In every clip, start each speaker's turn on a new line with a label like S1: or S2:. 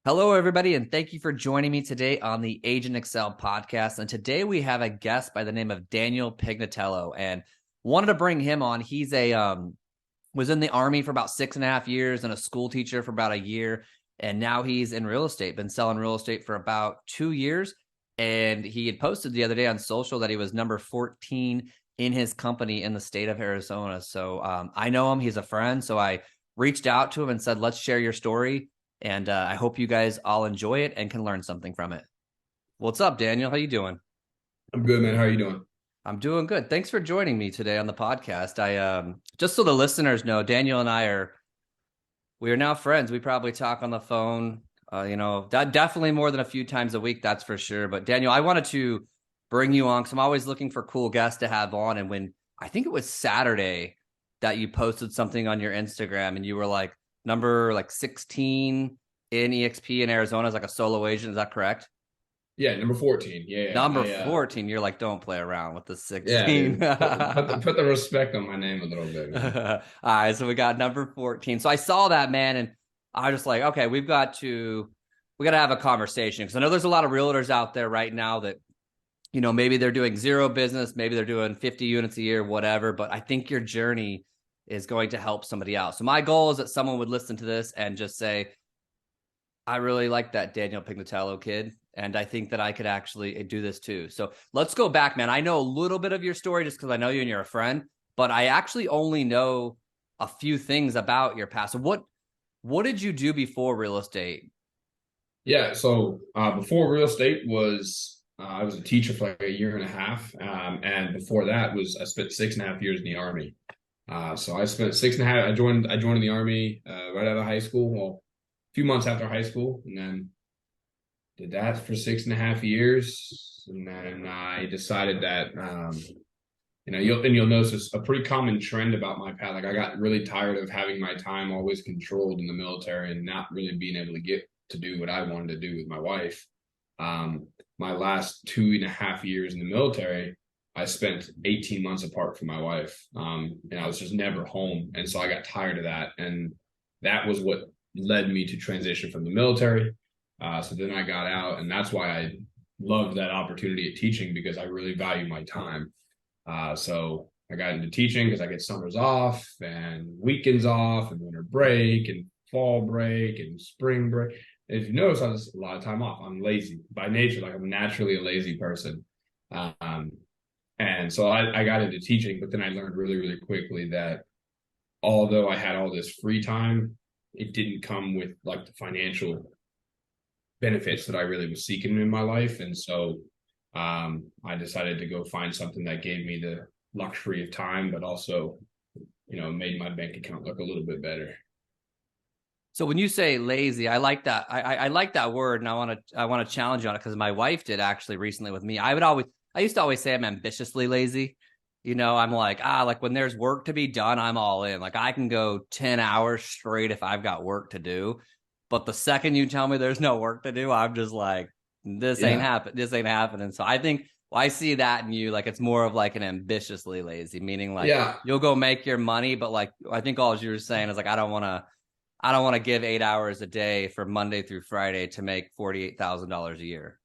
S1: Hello, everybody, and thank you for joining me today on the AgentXcel podcast. And today we have a guest by the name of Daniel Pignatello, and wanted to bring him on. He's was in the Army for about 6.5 years and a school teacher for about a year, and now he's in real estate. Been selling real estate for about 2 years, and he had posted the other day on social that he was number 14 in his company in the state of Arizona. So I know him; he's a friend. So I reached out to him and said, "Let's share your story." And I hope you guys all enjoy it and can learn something from it. What's up, Daniel? How you doing?
S2: I'm good, man. How are you doing?
S1: I'm doing good. Thanks for joining me today on the podcast. I just so the listeners know, Daniel and we are now friends. We probably talk on the phone, definitely more than a few times a week, that's for sure. But Daniel, I wanted to bring you on because I'm always looking for cool guests to have on. And when I think it was Saturday that you posted something on your Instagram and you were like number 16 in EXP in Arizona as like a solo agent. Is that correct?
S2: Yeah, number 14. Yeah,
S1: Number
S2: I
S1: 14, you're like, don't play around with the
S2: yeah,
S1: 16.
S2: dude. Put the respect on my name a little bit, man.
S1: All right, so we got number 14. So I saw that, man, and I was just like, okay, we got to have a conversation because I know there's a lot of realtors out there right now that, maybe they're doing zero business, maybe they're doing 50 units a year, whatever, but I think your journey is going to help somebody out. So my goal is that someone would listen to this and just say, I really like that Daniel Pignatello kid. And I think that I could actually do this too. So let's go back, man. I know a little bit of your story just because I know you and you're a friend, but I actually only know a few things about your past. So what did you do before real estate?
S2: Yeah, so before real estate was I was a teacher for like a year and a half, and before that was I spent 6.5 years in the Army. So I spent 6.5. I joined the Army right out of high school. Well, a few months after high school, and then did that for 6.5 years, and then I decided that you'll notice a pretty common trend about my path. Like I got really tired of having my time always controlled in the military and not really being able to get to do what I wanted to do with my wife. My last 2.5 years in the military, I spent 18 months apart from my wife, and I was just never home, and so I got tired of that, and that was what led me to transition from the military. So then I got out, and that's why I loved that opportunity at teaching because I really value my time. So I got into teaching because I get summers off and weekends off and winter break and fall break and spring break. And if you notice, I was a lot of time off. I'm lazy by nature, like I'm naturally a lazy person. Um, and so I got into teaching, but then I learned really, really quickly that although I had all this free time, it didn't come with like the financial benefits that I really was seeking in my life. And so I decided to go find something that gave me the luxury of time, but also, made my bank account look a little bit better.
S1: So when you say lazy, I like that. I like that word, and I want to challenge you on it because my wife did actually recently with me. I used to always say I'm ambitiously lazy. I'm like when there's work to be done, I'm all in. Like I can go 10 hours straight if I've got work to do. But the second you tell me there's no work to do, I'm just like, this ain't
S2: Yeah.
S1: happen. This ain't happening. So I think I see that in you. Like it's more of like an ambitiously lazy, meaning like
S2: Yeah.
S1: you'll go make your money, but like I think all you were saying is like I don't want to give 8 hours a day for Monday through Friday to make $48,000 a year.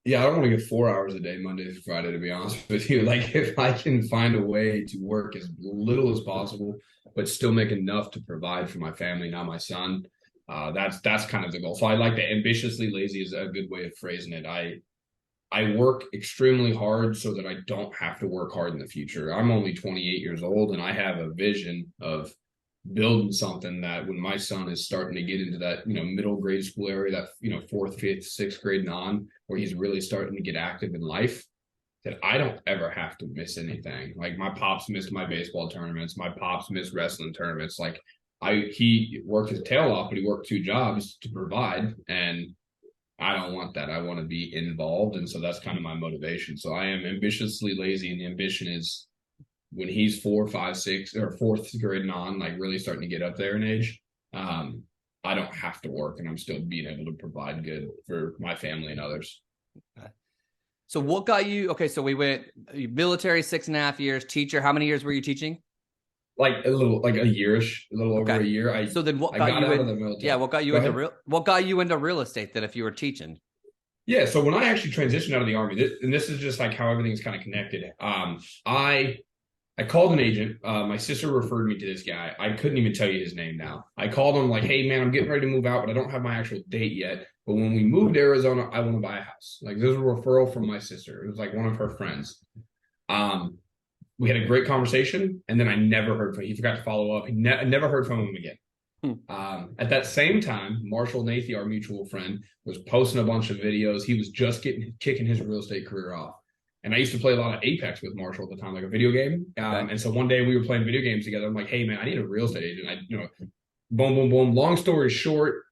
S2: Yeah. I don't want to get 4 hours a day, Monday through Friday, to be honest with you. Like if I can find a way to work as little as possible, but still make enough to provide for my family, not my son. That's kind of the goal. So I like that ambitiously lazy is a good way of phrasing it. I work extremely hard so that I don't have to work hard in the future. I'm only 28 years old and I have a vision of building something that when my son is starting to get into that, middle grade school area, that, fourth, fifth, sixth grade and on, where he's really starting to get active in life, that I don't ever have to miss anything. Like my pops missed my baseball tournaments, my pops missed wrestling tournaments. Like he worked his tail off, but he worked two jobs to provide. And I don't want that. I want to be involved. And so that's kind of my motivation. So I am ambitiously lazy. And the ambition is when he's 4, 5, 6, or fourth grade and on, like really starting to get up there in age, um, I don't have to work and I'm still being able to provide good for my family and others.
S1: So what got you? Okay, so we went military 6.5 years, teacher. How many years were you teaching?
S2: like a little, like a yearish, a little over
S1: Okay.
S2: a year.
S1: So then what
S2: I
S1: got
S2: got
S1: you
S2: out of
S1: in?
S2: the
S1: Yeah,
S2: military.
S1: what got you
S2: Go
S1: into
S2: ahead.
S1: real estate then if you were teaching?
S2: Yeah, so when I actually transitioned out of the army, and this is just like how everything's kind of connected. I called an agent. My sister referred me to this guy. I couldn't even tell you his name now. I called him like, "Hey man, I'm getting ready to move out, but I don't have my actual date yet. But when we moved to Arizona, I want to buy a house." Like this was a referral from my sister. It was like one of her friends. Um, we had a great conversation, and then I never heard from him. He forgot to follow up. I never heard from him again.
S1: Hmm.
S2: At that same time, Marshall Nathy, our mutual friend, was posting a bunch of videos. He was just kicking his real estate career off. And I used to play a lot of Apex with Marshall at the time, like a video game.
S1: Okay.
S2: And so one day we were playing video games together. I'm like, "Hey man, I need a real estate agent." Boom, boom, boom. Long story short,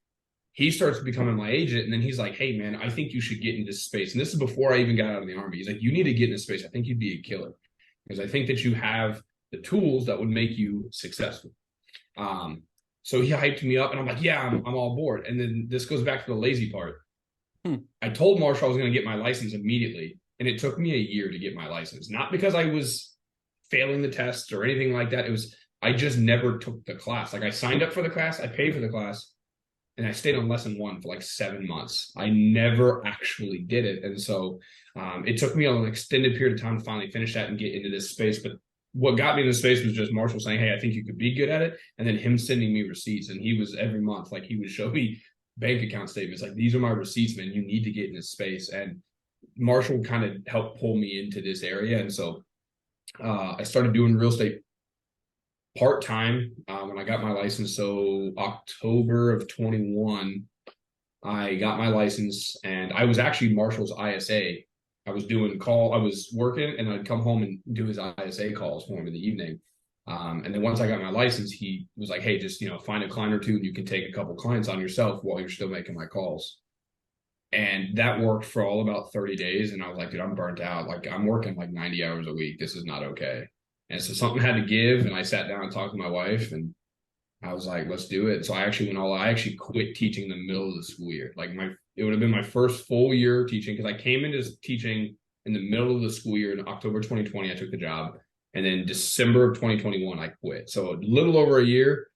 S2: he starts becoming my agent, and then he's like, "Hey man, I think you should get into this space." And this is before I even got out of the army. He's like, "You need to get into space. I think you'd be a killer because I think that you have the tools that would make you successful." Um, so he hyped me up, and I'm like, "Yeah, I'm all aboard." And then this goes back to the lazy part.
S1: Hmm.
S2: I told Marshall I was going to get my license immediately, and it took me a year to get my license. Not because I was failing the tests or anything like that. It was I just never took the class. Like I signed up for the class, I paid for the class, and I stayed on lesson one for like 7 months. I never actually did it, and so it took me an extended period of time to finally finish that and get into this space. But what got me in this space was just Marshall saying, "Hey, I think you could be good at it," and then him sending me receipts. And he was every month, like he would show me bank account statements, like these are my receipts, man. You need to get in this space. And Marshall kind of helped pull me into this area, and so I started doing real estate part time when I got my license. So October of 21, I got my license, and I was actually Marshall's ISA. I was working, and I'd come home and do his ISA calls for him in the evening. And then once I got my license, he was like, "Hey, just find a client or two, and you can take a couple clients on yourself while you're still making my calls." And that worked for all about 30 days. And I was like, "Dude, I'm burnt out. Like I'm working like 90 hours a week. This is not okay." And so something had to give. And I sat down and talked to my wife, and I was like, "Let's do it." So I actually quit teaching in the middle of the school year. It would have been my first full year teaching because I came into teaching in the middle of the school year in October 2020. I took the job. And then December of 2021, I quit. So a little over a year,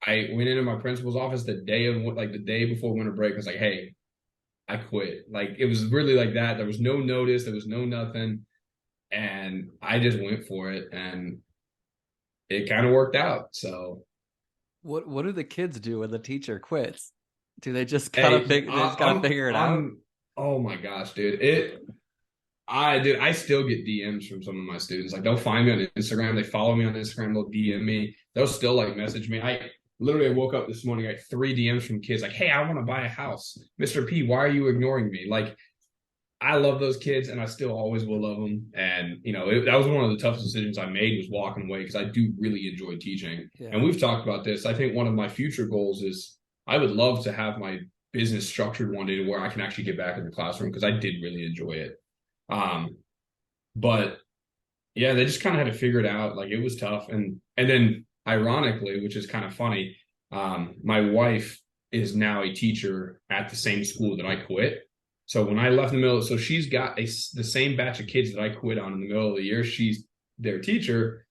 S2: I went into my principal's office the day before winter break. I was like, "Hey, I quit." Like it was really like that. There was no notice, there was no nothing. And I just went for it, and it kind of worked out. So
S1: What do the kids do when the teacher quits? Do they just
S2: hey,
S1: gotta figure it out?
S2: oh my gosh, dude. I still get DMs from some of my students. Like they'll find me on Instagram, they follow me on Instagram, they'll DM me, they'll still like message me. I woke up this morning, I got 3 DMs from kids like, "Hey, I want to buy a house. Mr. P, why are you ignoring me?" Like I love those kids, and I still always will love them. And that was one of the toughest decisions I made, was walking away, because I do really enjoy teaching.
S1: Yeah.
S2: And we've talked about this. I think one of my future goals is I would love to have my business structured one day to where I can actually get back in the classroom, because I did really enjoy it. But yeah, they just kind of had to figure it out. Like it was tough, and then ironically, which is kind of funny, my wife is now a teacher at the same school that I quit. So when I left in the middle, so she's got the same batch of kids that I quit on in the middle of the year. She's their teacher,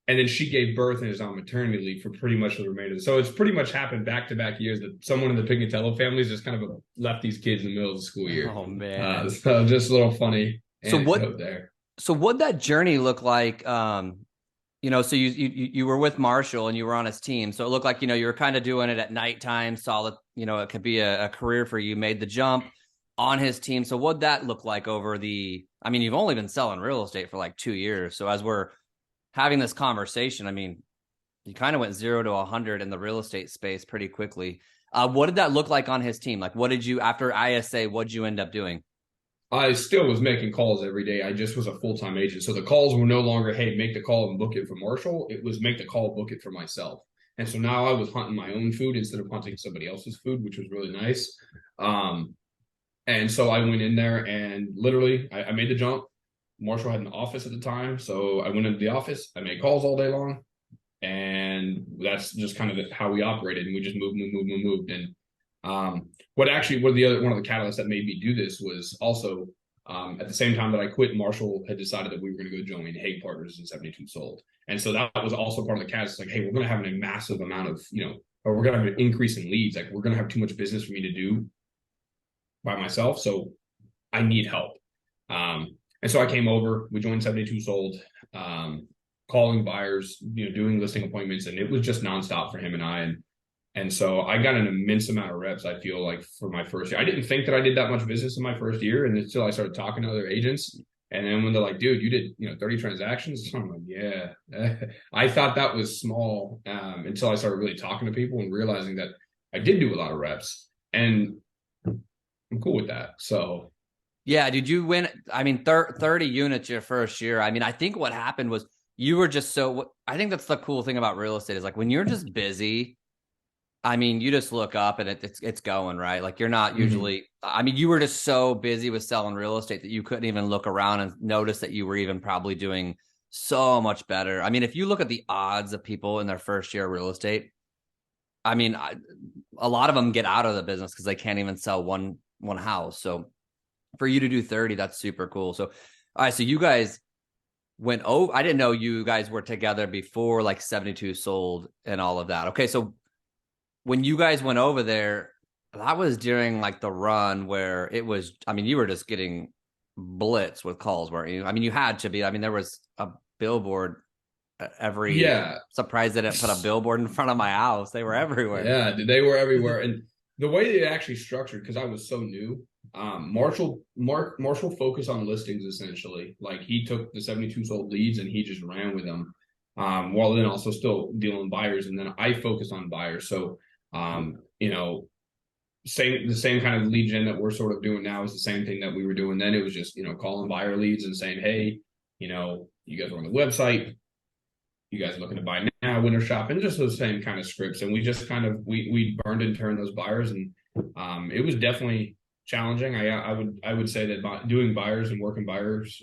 S2: and then she gave birth and is on maternity leave for pretty much the remainder. So it's pretty much happened back to back years that someone in the Pignatello family has just kind of left these kids in the middle of the school year.
S1: Oh man.
S2: So just a little funny
S1: So
S2: anecdote there.
S1: So what'd that journey look like? So you were with Marshall and you were on his team. So it looked like, you were kind of doing it at nighttime, solid, it could be a career for you, made the jump on his team. So what'd that look like you've only been selling real estate for like 2 years. So as we're having this conversation, you kind of went 0 to 100 in the real estate space pretty quickly. What did that look like on his team? Like, what did you, after ISA, what'd you end up doing?
S2: I still was making calls every day. I just was a full-time agent. So the calls were no longer, "Hey, make the call and book it for Marshall." It was make the call, book it for myself. And so now I was hunting my own food instead of hunting somebody else's food, which was really nice. And so I went in there, and literally I made the jump. Marshall had an office at the time. So I went into the office. I made calls all day long. And that's just kind of how we operated. And we just moved. And one of the catalysts that made me do this was also At the same time that I quit, Marshall had decided that we were going to go join Hague Partners in 72 sold. And so that was also part of the cast. It's like, hey, we're going to have a massive amount of, or we're going to have an increase in leads. Like we're going to have too much business for me to do by myself. So I need help. And so I came over, we joined 72 sold, calling buyers, doing listing appointments, and it was just nonstop for him and I. And so I got an immense amount of reps, I feel like, for my first year. I didn't think that I did that much business in my first year. And until I started talking to other agents. And then when they're like, dude, you did, 30 transactions. I'm like, yeah. I thought that was small until I started really talking to people and realizing that I did do a lot of reps. And I'm cool with that. So.
S1: Yeah. Did you win? I mean, 30 units your first year. I mean, I think what happened was you were just I think that's the cool thing about real estate is like when you're just busy, I mean, you just look up and it's going, right? Like you're not usually, I mean, you were just so busy with selling real estate that you couldn't even look around and notice that you were even probably doing so much better. I mean, if you look at the odds of people in their first year of real estate, I mean, a lot of them get out of the business because they can't even sell one house. So for you to do 30, that's super cool. So, all right. So you guys went over, I didn't know you guys were together before like 72 sold and all of that. Okay. So when you guys went over there, that was during like the run where it was, I mean, you were just getting blitz with calls, weren't you? I mean, you had to be. I mean, there was a billboard every, surprised they didn't put a billboard in front of my house. They were everywhere.
S2: Yeah, they were everywhere. And the way they actually structured, because I was so new, Marshall focused on listings essentially. Like he took the 72 sold leads and he just ran with them, while then also still dealing buyers. And then I focused on buyers. So the same kind of lead gen that we're sort of doing now is the same thing that we were doing then. It was just, calling buyer leads and saying, hey, you guys are on the website, you guys looking to buy now, winter shop, and just those same kind of scripts. And we just kind of, we burned and turned those buyers. And it was definitely challenging. I would say that doing buyers and working buyers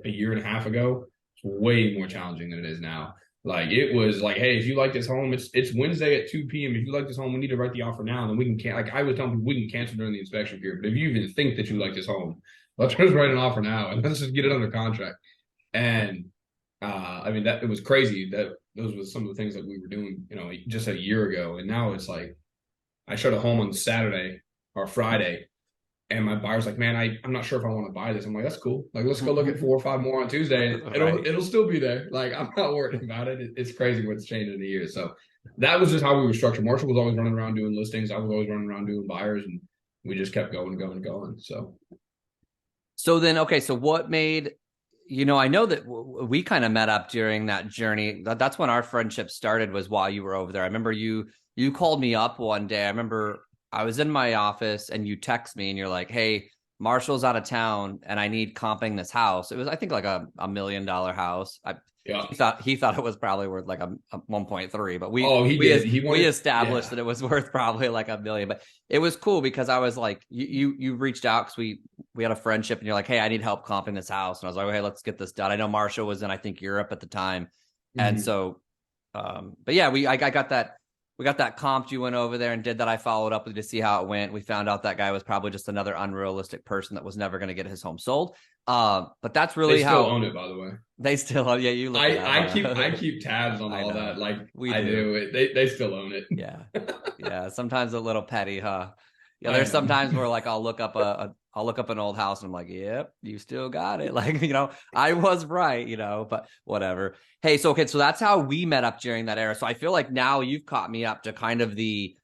S2: a year and a half ago was way more challenging than it is now. Like it was like, hey, if you like this home, it's Wednesday at 2 p.m. If you like this home, we need to write the offer now, and then we can like I was telling people we can cancel during the inspection period. But if you even think that you like this home, let's just write an offer now and let's just get it under contract. And I mean it was crazy that those were some of the things that we were doing, just a year ago. And now it's like I showed a home on Saturday or Friday. And my buyer's like, man, I'm not sure if I want to buy this. I'm like, that's cool. Like, let's go look at 4 or 5 more on Tuesday. And it'll still be there. Like, I'm not worried about it. It's crazy what's changed in a year. So that was just how we were structured. Marshall was always running around doing listings. I was always running around doing buyers, and we just kept going.
S1: So then, okay. So what made, I know that we kind of met up during that journey. That's when our friendship started, was while you were over there. I remember you called me up one day. I remember I was in my office and you text me and you're like, hey, Marshall's out of town and I need comping this house. It was, I think, like a $1 million house. He thought it was probably worth like a 1.3, but we established that it was worth probably like $1 million. But it was cool because I was like, you reached out because we had a friendship and you're like, hey, I need help comping this house. And I was like, hey, let's get this done. I know Marshall was in, I think, Europe at the time. And so, but yeah, I got that. We got that comped. You went over there and did that. I followed up with you to see how it went. We found out that guy was probably just another unrealistic person that was never going to get his home sold. But that's really how
S2: they still own it, by the way.
S1: They still own. Yeah, you look.
S2: I keep tabs on all that. Like I do. They still own it.
S1: Yeah. Sometimes a little petty, huh? Yeah. There's sometimes where like I'll look up an old house and I'm like, yep, you still got it. Like, I was right, but whatever. Hey, so that's how we met up during that era. So I feel like now you've caught me up to kind of the,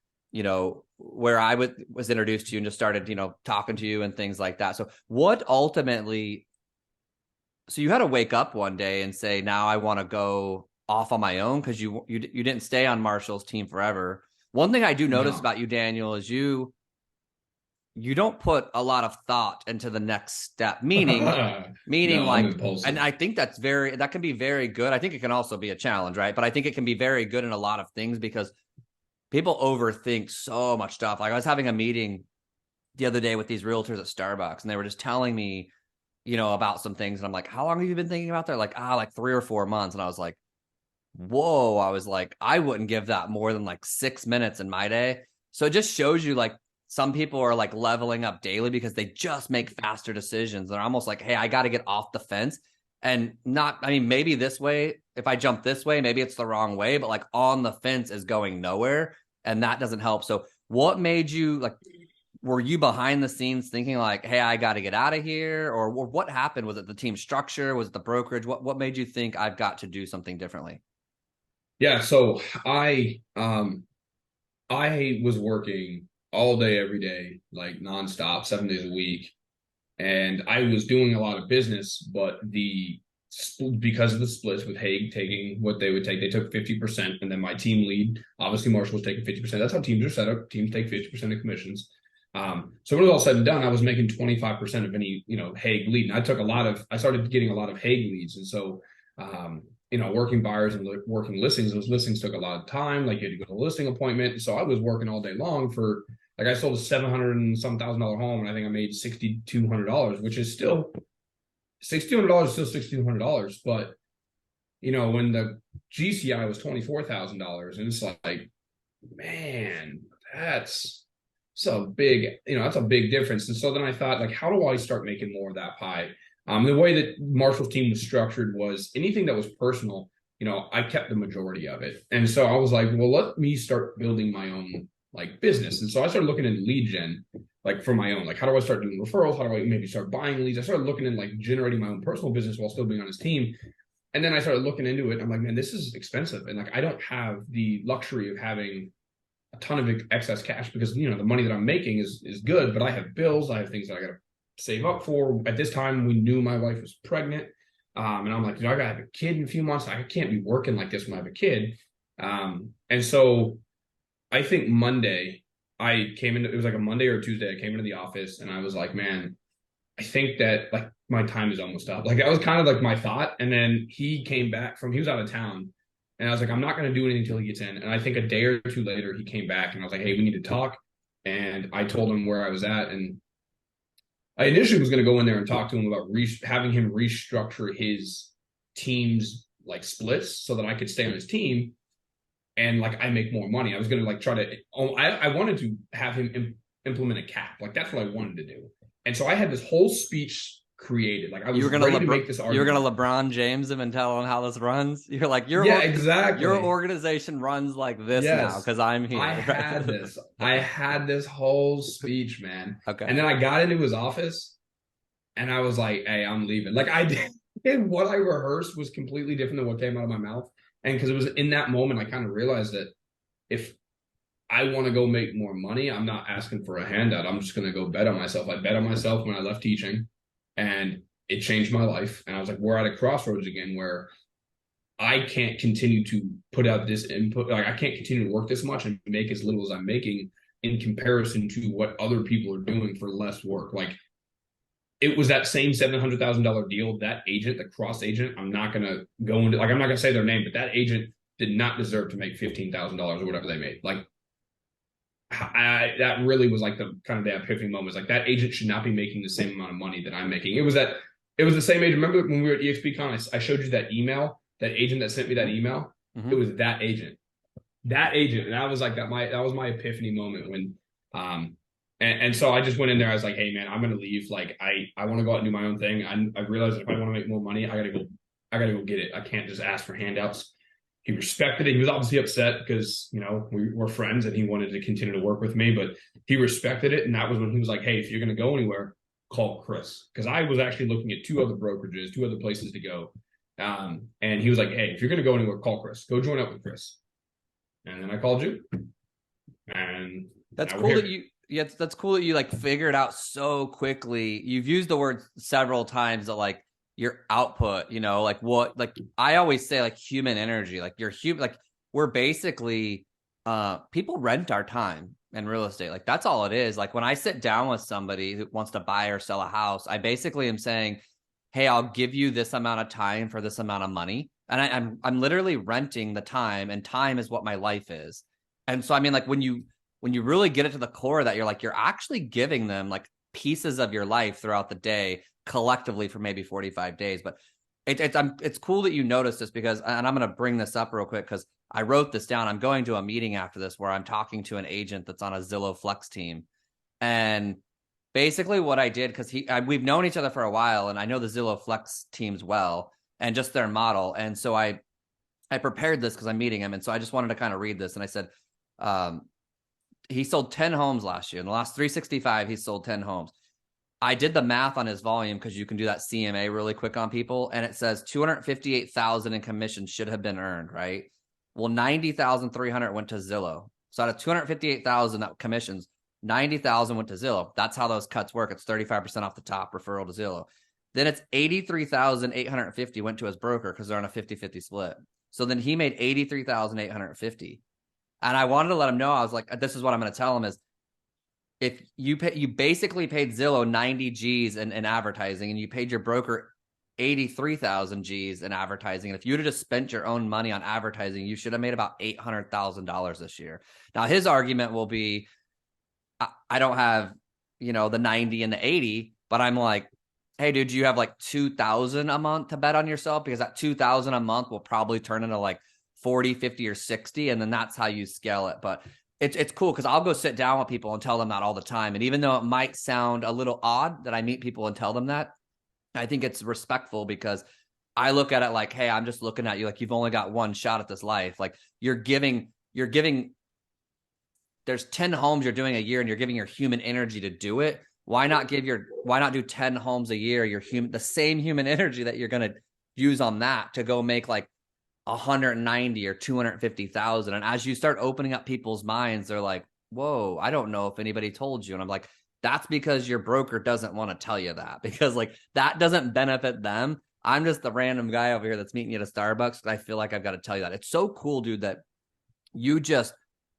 S1: where I was introduced to you and just started, talking to you and things like that. So what ultimately, so you had to wake up one day and say, now I want to go off on my own, because you didn't stay on Marshall's team forever. One thing I do notice about you, Daniel, is you don't put a lot of thought into the next step, meaning like, and I think that can be very good. I think it can also be a challenge, right? But I think it can be very good in a lot of things because people overthink so much stuff. Like I was having a meeting the other day with these realtors at Starbucks and they were just telling me, about some things. And I'm like, how long have you been thinking about that? Like 3 or 4 months. And I was like, whoa, I was like, I wouldn't give that more than like 6 minutes in my day. So it just shows you like some people are like leveling up daily because they just make faster decisions. They're almost like, hey, I got to get off the fence. And not, I mean, maybe this way, if I jump this way, maybe it's the wrong way, but like on the fence is going nowhere. And that doesn't help. So what made you like, were you behind the scenes thinking like, hey, I got to get out of here? Or what happened? Was it the team structure? Was it the brokerage? What made you think I've got to do something differently?
S2: Yeah, so I was working all day, every day, like nonstop, 7 days a week. And I was doing a lot of business, but because of the splits with Hague taking what they would take, they took 50%. And then my team lead, obviously Marshall, was taking 50%. That's how teams are set up. Teams take 50% of commissions. So when it was all said and done, I was making 25% of any, Hague lead. And I started getting a lot of Hague leads. And so, working buyers and working listings, those listings took a lot of time. Like you had to go to a listing appointment. So I was working all day long for, like, I sold a $700 and some $1,000 home, and I think I made $6,200, which is still $6,200 is still $6,200. But when the GCI was $24,000, and it's like, man, that's so big. That's a big difference. And so then I thought, like, how do I start making more of that pie? The way that Marshall's team was structured was anything that was personal, I kept the majority of it. And so I was like, well, let me start building my own like business. And so I started looking in lead gen, like for my own, like, how do I start doing referrals? How do I maybe start buying leads? I started looking in like generating my own personal business while still being on his team. And then I started looking into it. I'm like, man, this is expensive. And like, I don't have the luxury of having a ton of excess cash because, the money that I'm making is good, but I have bills. I have things that I got to save up for. At this time, we knew my wife was pregnant. And I'm like, I got to have a kid in a few months. I can't be working like this when I have a kid. And so I think Monday, it was like a Monday or a Tuesday, I came into the office and I was like, man, I think that like my time is almost up. Like that was kind of like my thought. And then he came back he was out of town. And I was like, I'm not going to do anything until he gets in. And I think a day or two later, he came back and I was like, hey, we need to talk. And I told him where I was at. And I initially was going to go in there and talk to him about having him restructure his team's like splits so that I could stay on his team. And like I make more money. I was gonna like try to. I wanted to have him implement a cap. Like that's what I wanted to do. And so I had this whole speech created. Like I was ready to make this argument.
S1: You were gonna LeBron James him and tell him how this runs. You're like,
S2: exactly.
S1: Your organization runs like this now because I'm here.
S2: I had this. I had this whole speech, man.
S1: Okay.
S2: And then I got into his office, and I was like, "Hey, I'm leaving." Like I did. And what I rehearsed was completely different than what came out of my mouth. And because it was in that moment, I kind of realized that if I want to go make more money, I'm not asking for a handout. I'm just going to go bet on myself. I bet on myself when I left teaching, and it changed my life. And I was like, we're at a crossroads again where I can't continue to put out this input. Like I can't continue to work this much and make as little as I'm making in comparison to what other people are doing for less work. Like it was that same $700,000 deal. That agent, the cross agent, I'm not going to go into, like, I'm not going to say their name, but that agent did not deserve to make $15,000 or whatever they made. Like, that really was like the kind of the epiphany moment. Was like that agent should not be making the same amount of money that I'm making. It was the same agent. Remember when we were at EXPCon, I showed you that email, that agent that sent me that email. Mm-hmm. It was that agent, and I was like that was my epiphany moment when, And so I just went in there. I was like, hey, man, I'm going to leave. Like, I want to go out and do my own thing. I realized if I want to make more money, I got to go get it. I can't just ask for handouts. He respected it. He was obviously upset because, we were friends and he wanted to continue to work with me, but he respected it. And that was when he was like, hey, if you're going to go anywhere, call Chris. Because I was actually looking at 2 other brokerages, 2 other places to go. And he was like, hey, if you're going to go anywhere, call Chris. Go join up with Chris. And then I called you. And
S1: that's cool that you. Yeah, that's cool that you like figured out so quickly. You've used the word several times that like your output, like what, like I always say, like human energy, like you're human, like we're basically, people rent our time in real estate. Like that's all it is. Like when I sit down with somebody who wants to buy or sell a house, I basically am saying, hey, I'll give you this amount of time for this amount of money. And I'm literally renting the time, and time is what my life is. And so, I mean, like when you really get it to the core of that, you're actually giving them like pieces of your life throughout the day collectively for maybe 45 days. But it's cool that you noticed this because, and I'm going to bring this up real quick because I wrote this down. I'm going to a meeting after this where I'm talking to an agent that's on a Zillow Flex team. And basically what I did, because we've known each other for a while, and I know the Zillow Flex teams well and just their model. And so I prepared this because I'm meeting him. And so I just wanted to kind of read this. And I said, he sold 10 homes last year. In the last 365, he sold 10 homes. I did the math on his volume because you can do that CMA really quick on people. And it says 258,000 in commissions should have been earned, right? Well, 90,300 went to Zillow. So out of 258,000 that commissions, 90,000 went to Zillow. That's how those cuts work. It's 35% off the top referral to Zillow. Then it's 83,850 went to his broker because they're on a 50-50 split. So then he made 83,850. And I wanted to let him know, I was like, this is what I'm going to tell him is, if you basically paid Zillow 90 G's in advertising, and you paid your broker 83,000 G's in advertising. And if you'd have just spent your own money on advertising, you should have made about $800,000 this year. Now, his argument will be, I don't have, the 90 and the 80, but I'm like, hey, dude, you have like 2,000 a month to bet on yourself, because that 2,000 a month will probably turn into like 40, 50, or 60. And then that's how you scale it. But it's cool because I'll go sit down with people and tell them that all the time. And even though it might sound a little odd that I meet people and tell them that, I think it's respectful, because I look at it like, hey, I'm just looking at you like you've only got one shot at this life. Like you're giving, there's 10 homes you're doing a year and you're giving your human energy to do it. Why not do 10 homes a year, the same human energy that you're going to use on that to go make like 190 or 250,000. And as you start opening up people's minds, they're like, whoa, I don't know if anybody told you. And I'm like, that's because your broker doesn't want to tell you that, because like that doesn't benefit them. I'm just the random guy over here that's meeting you at a Starbucks. I feel like I've got to tell you that. It's so cool, dude, that you just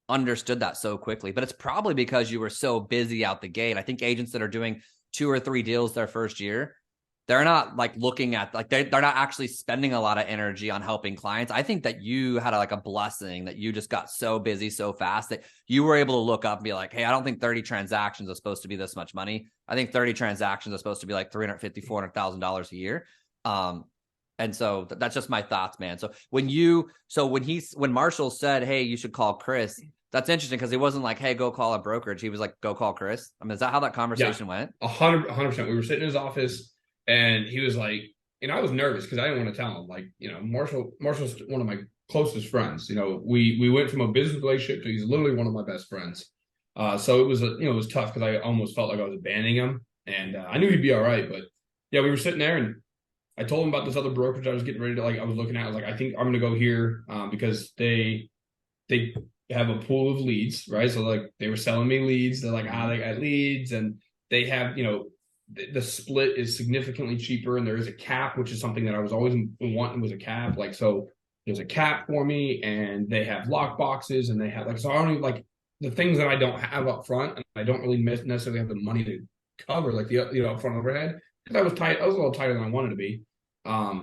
S1: understood that so quickly. But it's probably because you were so busy out the gate. I think agents that are doing 2 or 3 deals their first year, they're not like looking at, like they're not actually spending a lot of energy on helping clients. I think that you had a blessing that you just got so busy so fast that you were able to look up and be like, hey, I don't think 30 transactions are supposed to be this much money. I think 30 transactions are supposed to be like $350,000, $400,000 a year. And so that's just my thoughts, man. So when Marshall said, hey, you should call Chris, that's interesting, because he wasn't like, hey, go call a brokerage. He was like, go call Chris. I mean, is that how that conversation went?
S2: 100%. We were sitting in his office. And he was like, I was nervous because I didn't want to tell him, like, Marshall's one of my closest friends. We went from a business relationship to he's literally one of my best friends. So it was, it was tough because I almost felt like I was abandoning him, and I knew he'd be all right. But yeah, we were sitting there, and I told him about this other brokerage I was getting ready to, I was looking at. I was like, I think I'm going to go here because they have a pool of leads, right? So like they were selling me leads. They're like, they got leads, and they have, the split is significantly cheaper, and there is a cap, which is something that I was always wanting, was a cap. Like, so there's a cap for me, and they have lock boxes, and they have so I don't even, like, the things that I don't have up front, and I don't really necessarily have the money to cover, like the upfront overhead, because I was a little tighter than I wanted to be. I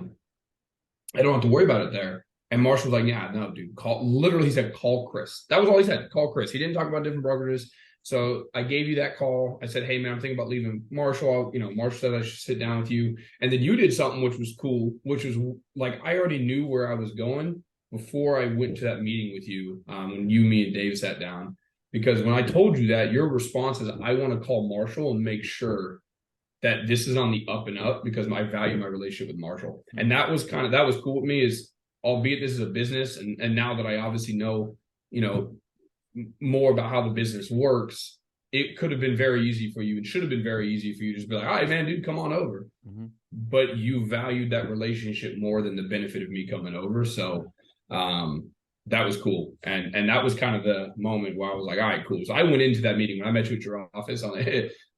S2: don't have to worry about it there. And Marshall was like, yeah, no, dude, literally, he said, call Chris. That was all he said, call Chris. He didn't talk about different brokerages. So I gave you that call. I said, hey, man, I'm thinking about leaving Marshall. Marshall said I should sit down with you. And then you did something which was cool, which was like, I already knew where I was going before I went to that meeting with you, when me, and Dave sat down. Because when I told you that, your response is, I want to call Marshall and make sure that this is on the up and up, because I value my relationship with Marshall. And that was cool with me, is, albeit this is a business, and now that I obviously know, more about how the business works, it could have been very easy for you, and should have been very easy for you to just be like, all right, man, dude, come on over. Mm-hmm. But you valued that relationship more than the benefit of me coming over. So that was cool. And that was kind of the moment where I was like, all right, cool. So I went into that meeting when I met you at your office.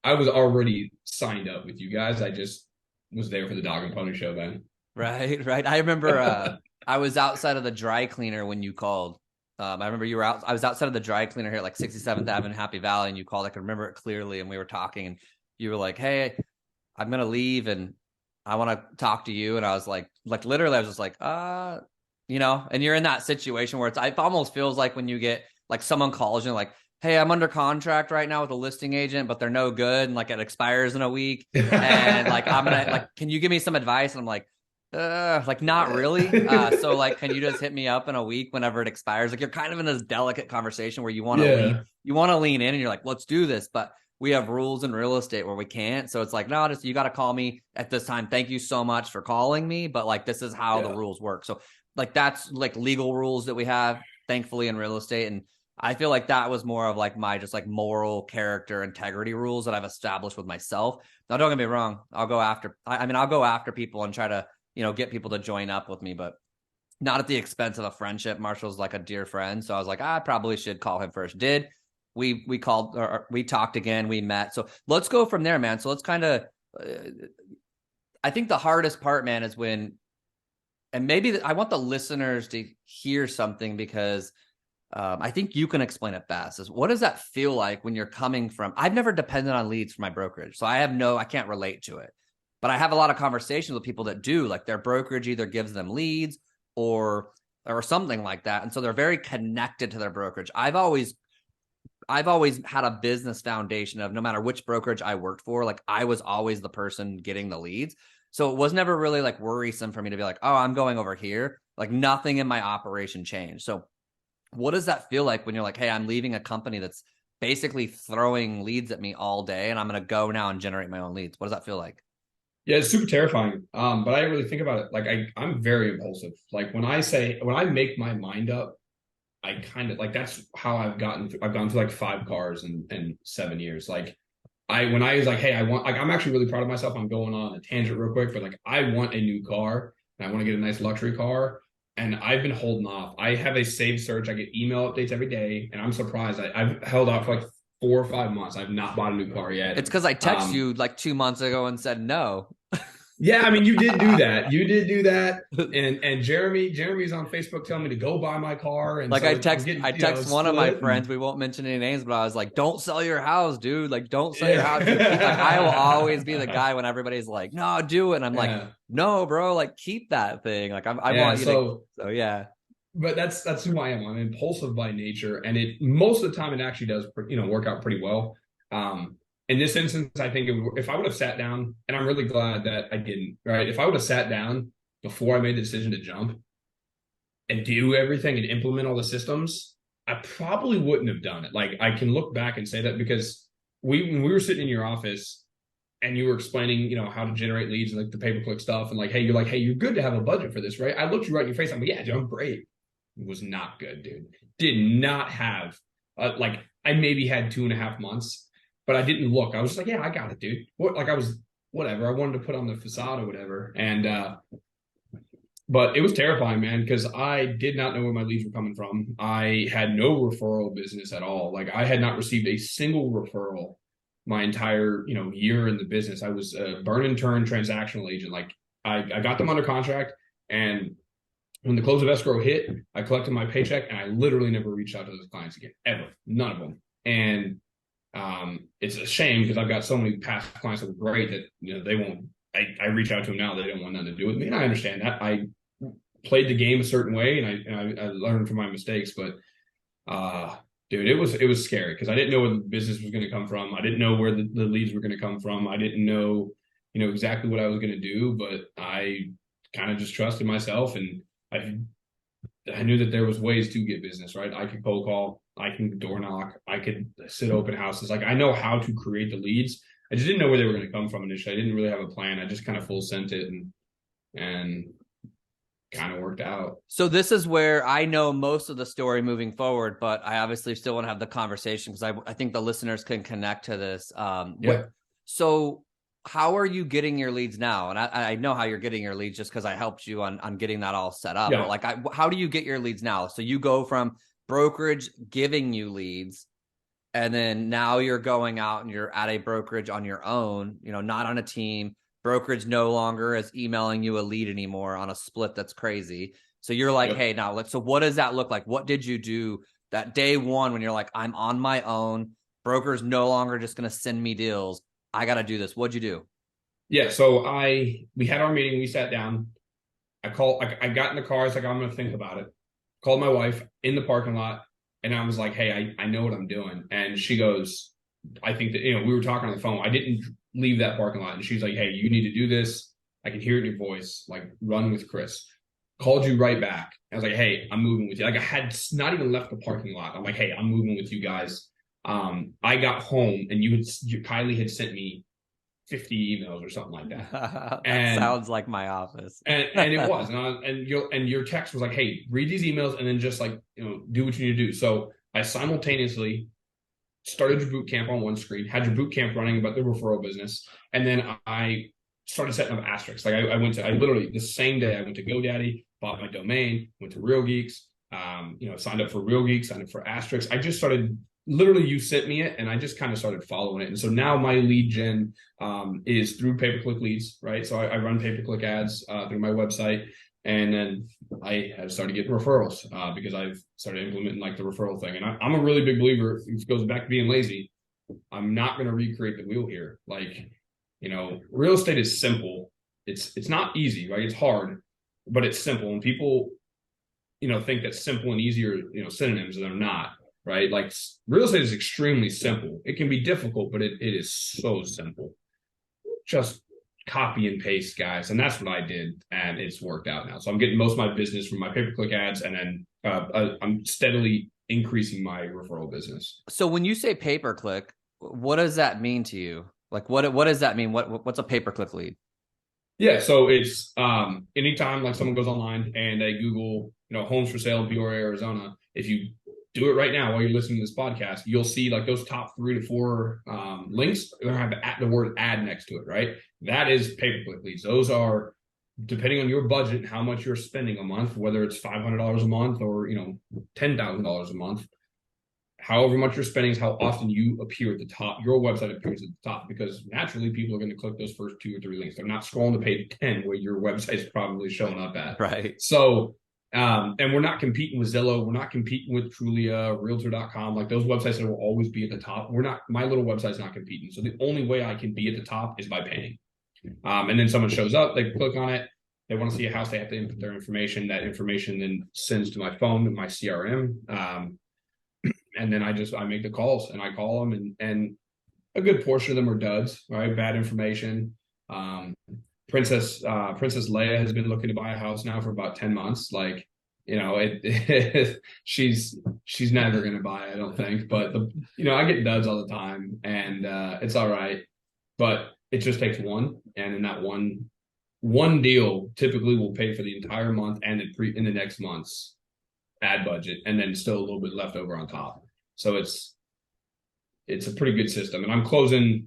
S2: I was already signed up with you guys. I just was there for the dog and pony show then.
S1: Right. I remember I was outside of the dry cleaner when you called. I remember I was outside of the dry cleaner here at like 67th Avenue, Happy Valley, and you called. I can remember it clearly. And we were talking, and you were like, hey, I'm going to leave and I want to talk to you. And I was like literally, I was just like, and you're in that situation where it almost feels like when you get like someone calls you like, hey, I'm under contract right now with a listing agent, but they're no good. And like it expires in a week. And like, I'm going to like, can you give me some advice? And I'm like, not really. So like, can you just hit me up in a week whenever it expires? Like, you're kind of in this delicate conversation where you want to lean in, and you're like, let's do this. But we have rules in real estate where we can't. So it's like, no, just you got to call me at this time. Thank you so much for calling me. But like, this is how the rules work. So like, that's like legal rules that we have, thankfully, in real estate. And I feel like that was more of like my just like moral character integrity rules that I've established with myself. Now, don't get me wrong. I'll go after, I mean, I'll go after people and try to, get people to join up with me, but not at the expense of a friendship. Marshall's like a dear friend. So I was like, I probably should call him first. We called, or we talked again, we met. So let's go from there, man. So let's kind of, I think the hardest part, man, is when, and maybe I want the listeners to hear something because I think you can explain it best. Is what does that feel like when you're coming from? I've never depended on leads for my brokerage, so I can't relate to it. But I have a lot of conversations with people that do, like their brokerage either gives them leads or something like that, and so they're very connected to their brokerage. I've always had a business foundation of no matter which brokerage I worked for, like I was always the person getting the leads. So it was never really like worrisome for me to be like, oh, I'm going over here. Like nothing in my operation changed. So what does that feel like when you're like, hey, I'm leaving a company that's basically throwing leads at me all day and I'm going to go now and generate my own leads? What does that feel like?
S2: Yeah, it's super terrifying. But I didn't really think about it. Like I'm very impulsive. Like when I make my mind up, I kind of like that's how I've gone through like 5 cars in 7 years. Like when I was like, hey, I'm actually really proud of myself. I'm going on a tangent real quick, but like I want a new car and I want to get a nice luxury car. And I've been holding off. I have a saved search. I get email updates every day, and I'm surprised. I've held out for like 4 or 5 months. I've not bought a new car yet.
S1: It's because I texted you like 2 months ago and said no.
S2: Yeah, I mean, you did do that. You did do that. And Jeremy's on Facebook telling me to go buy my car. And
S1: like
S2: so
S1: I text one of my friends.
S2: And...
S1: We won't mention any names, but I was like, "Don't sell your house, dude. Like, don't sell your house." Like, I will always be the guy when everybody's like, "No, do it," and I'm like, "No, bro. Like, keep that thing. Like, I want you to." So yeah.
S2: But that's who I am. I'm impulsive by nature, and most of the time it actually does work out pretty well. In this instance, I think if I would have sat down, and I'm really glad that I didn't, right? If I would have sat down before I made the decision to jump and do everything and implement all the systems, I probably wouldn't have done it. Like I can look back and say that because when we were sitting in your office and you were explaining, how to generate leads and like the pay-per-click stuff and like, hey, you're good to have a budget for this, right? I looked you right in your face. I'm like, yeah, dude, I'm great. It was not good, dude. Did not have, I maybe had 2.5 months. But I didn't look. I was just like, yeah, I got it, dude. I was whatever. I wanted to put on the facade or whatever. And but it was terrifying, man, because I did not know where my leads were coming from. I had no referral business at all. Like I had not received a single referral my entire year in the business. I was a burn and turn transactional agent. Like I got them under contract, and when the close of escrow hit, I collected my paycheck, and I literally never reached out to those clients again, ever. None of them. And it's a shame because I've got so many past clients that were great that they won't. I reach out to them now, they don't want nothing to do with me, and I understand that. I played the game a certain way, and I learned from my mistakes. But dude, it was scary because I didn't know where the business was going to come from. I didn't know where the leads were going to come from. I didn't know exactly what I was going to do, but I kind of just trusted myself, and I knew that there was ways to get business, right? I could cold call, I can door knock, I could sit open houses. Like I know how to create the leads. I just didn't know where they were going to come from initially. I didn't really have a plan. I just kind of full sent it and kind of worked out.
S1: So this is where I know most of the story moving forward, but I obviously still want to have the conversation because I think the listeners can connect to this. So how are you getting your leads now? And I know how you're getting your leads just because I helped you on getting that all set up.
S2: Yeah.
S1: But how do you get your leads now? So you go from brokerage giving you leads, and then now you're going out and you're at a brokerage on your own, not on a team. Brokerage no longer is emailing you a lead anymore on a split. That's crazy. So you're like, hey, now so what does that look like? What did you do that day one when you're like, I'm on my own? Broker's no longer just going to send me deals. I got to do this. What'd you do?
S2: Yeah. So we had our meeting. We sat down. I got in the car. I was like, I'm going to think about it. Called my wife in the parking lot. And I was like, hey, I know what I'm doing. And she goes, I think that, we were talking on the phone. I didn't leave that parking lot. And she's like, hey, you need to do this. I can hear it in your voice. Like, run with Chris. Called you right back. I was like, hey, I'm moving with you. Like I had not even left the parking lot. I'm like, hey, I'm moving with you guys. I got home and Kylie had sent me 50 emails or something like that.
S1: That
S2: And
S1: sounds like my office.
S2: and it was, and your text was like, hey, read these emails and then just like, do what you need to do. So I simultaneously started your boot camp on one screen, had your boot camp running about the referral business, and then I started setting up asterisks. Like I literally the same day I went to GoDaddy, bought my domain, went to Real Geeks, signed up for Real Geeks, signed up for asterisks. I just started, literally you sent me it and I just kind of started following it. And so now my lead gen is through pay-per-click leads, right? So I run pay-per-click ads through my website. And then I have started getting referrals because I've started implementing like the referral thing. And I'm a really big believer, it goes back to being lazy. I'm not going to recreate the wheel here. Like, real estate is simple. It's not easy, right? It's hard, but it's simple. And people, think that simple and easy are, synonyms, and they're not, right? Like real estate is extremely simple. It can be difficult, but it is so simple. Just copy and paste, guys. And that's what I did. And it's worked out now. So I'm getting most of my business from my pay-per-click ads. And then I'm steadily increasing my referral business.
S1: So when you say pay-per-click, what does that mean to you? Like what does that mean? What's a pay-per-click lead?
S2: Yeah, so it's anytime like someone goes online and they Google, homes for sale in Peoria, Arizona. If you do it right now while you're listening to this podcast, you'll see like those top 3 to 4 links. They're gonna have the word ad next to it, right? That is pay-per-click leads. Those are depending on your budget and how much you're spending a month, whether it's $500 a month or $10,000 a month. However much you're spending is how often you appear at the top. Your website appears at the top because naturally people are going to click those first 2 or 3 links. They're not scrolling to page 10 where your website's probably showing up at.
S1: Right.
S2: So, and we're not competing with Zillow. We're not competing with Trulia, Realtor.com. Like those websites that will always be at the top. My little website's not competing. So the only way I can be at the top is by paying. And then someone shows up, they click on it. They want to see a house. They have to input their information. That information then sends to my phone and my CRM. And then I make the calls and I call them and a good portion of them are duds, right? Bad information. Princess Leia has been looking to buy a house now for about 10 months. Like, she's never going to buy, I don't think, but I get duds all the time and it's all right, but it just takes one. And in that one deal typically will pay for the entire month and in the next month's ad budget, and then still a little bit left over on top. So it's a pretty good system. And I'm closing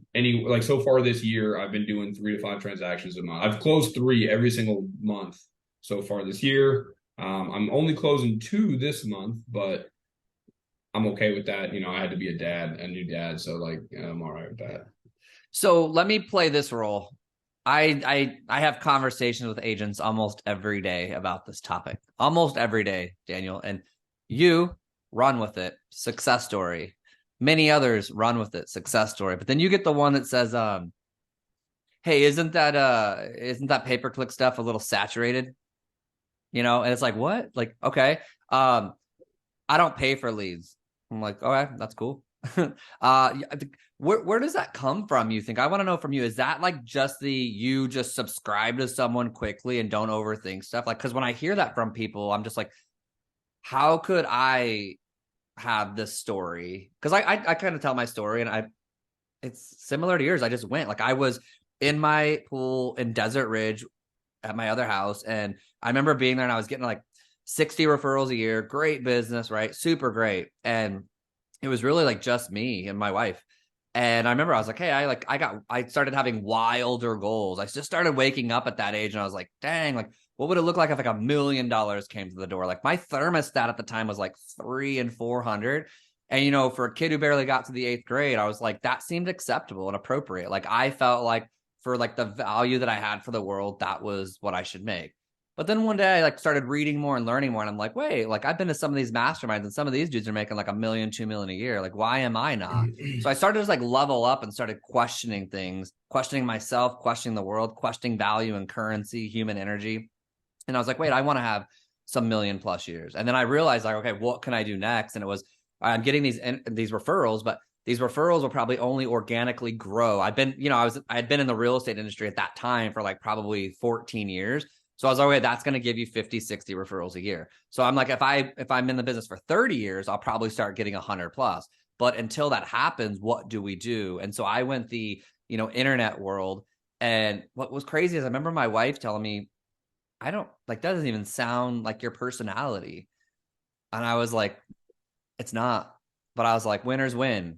S2: so far this year, I've been doing 3 to 5 transactions a month. I've closed 3 every single month so far this year. I'm only closing 2 this month, but I'm okay with that. I had to be a new dad. So I'm all right with that.
S1: So let me play this role. I have conversations with agents almost every day about this topic, almost every day, Daniel, and you run with it. Success story. Many others run with it. Success story. But then you get the one that says, hey, isn't that pay-per-click stuff a little saturated? And it's like, what? Like, okay. I don't pay for leads. I'm like, all right, that's cool. Where does that come from, you think? I want to know from you, is that like you just subscribe to someone quickly and don't overthink stuff? Like, because when I hear that from people, I'm just like, how could I have this story? Because I kind of tell my story and it's similar to yours. I just went, like, I was in my pool in Desert Ridge at my other house, and I remember being there and I was getting like 60 referrals a year, great business, right? Super great. And it was really like just me and my wife. And I remember I was like, hey, I started having wilder goals. I just started waking up at that age and I was like, dang, like, what would it look like if like $1 million came to the door? Like my thermostat at the time was like 300 and 400. And, for a kid who barely got to the 8th grade, I was like, that seemed acceptable and appropriate. Like I felt like for like the value that I had for the world, that was what I should make. But then one day I like started reading more and learning more. And I'm like, wait, like I've been to some of these masterminds and some of these dudes are making like $1 million, $2 million a year. Like, why am I not? So I started to just like level up and started questioning things, questioning myself, questioning the world, questioning value and currency, human energy. And I was like, wait, I want to have some $1 million+ years. And then I realized like, okay, what can I do next? And it was, I'm getting these referrals, but these referrals will probably only organically grow. I had been in the real estate industry at that time for like probably 14 years. So I was like, okay, that's going to give you 50, 60 referrals a year. So I'm like, if I'm in the business for 30 years, I'll probably start getting 100+. But until that happens, what do we do? And so I went the, internet world. And what was crazy is I remember my wife telling me, I don't like, that doesn't even sound like your personality. And I was like, it's not. But I was like, winners win.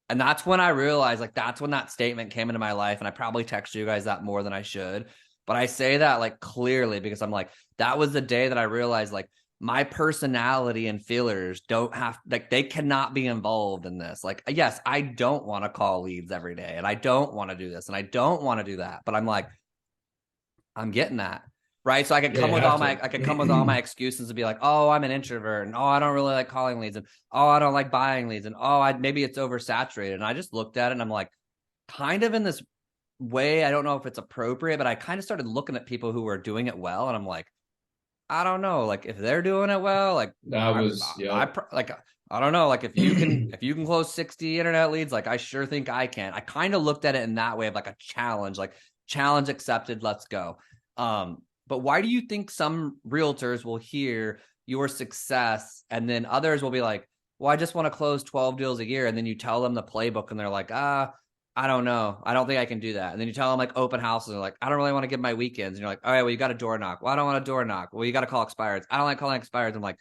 S1: And that's when I realized, like, that's when that statement came into my life. And I probably text you guys that more than I should. But I say that like clearly because I'm like, that was the day that I realized like my personality and feelers don't have, like, they cannot be involved in this. Like, yes, I don't want to call leads every day and I don't want to do this and I don't want to do that. But I'm like, I'm getting that. Right. So I could
S2: Yeah, you
S1: come with
S2: have
S1: all
S2: to.
S1: my excuses to be like, oh, I'm an introvert, and oh, I don't really like calling leads, and oh, I don't like buying leads, and oh, maybe it's oversaturated. And I just looked at it and I'm like, kind of in this way, I don't know if it's appropriate, but I kind of started looking at people who were doing it well, and I'm like, I don't know, like if they're doing it well, like
S2: That was, yep.
S1: like I don't know, like if you can close 60 internet leads, like I sure think I can. I kind of looked at it in that way of like a challenge, like challenge accepted, let's go. But why do you think some realtors will hear your success and then others will be like, well, I just want to close 12 deals a year, and then you tell them the playbook and they're like, I don't know. I don't think I can do that. And then you tell them like open houses. They're like, I don't really want to give my weekends. And you're like, all right, well, you got a door knock. Well, I don't want a door knock. Well, you got to call expireds. I don't like calling expireds. I'm like,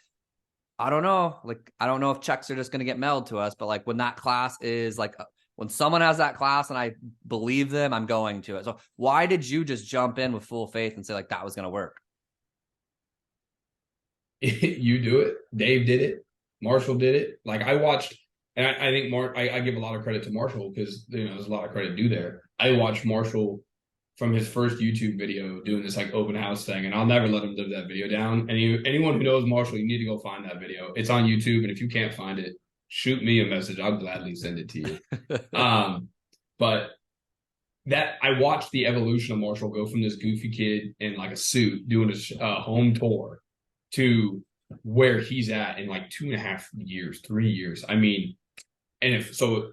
S1: I don't know. Like, I don't know if checks are just going to get mailed to us. But like when that class is like, when someone has that class and I believe them, I'm going to it. So why did you just jump in with full faith and say like that was going to work?
S2: You do it. Dave did it. Marshall did it. Like I watched, and I think I give a lot of credit to Marshall because there's a lot of credit due there. I watched Marshall from his first YouTube video doing this like open house thing, and I'll never let him live that video down. Anyone who knows Marshall, you need to go find that video. It's on YouTube, and if you can't find it, shoot me a message. I'll gladly send it to you. But that I watched the evolution of Marshall go from this goofy kid in like a suit doing a home tour to where he's at in like 2.5 years, 3 years. I mean, and if so,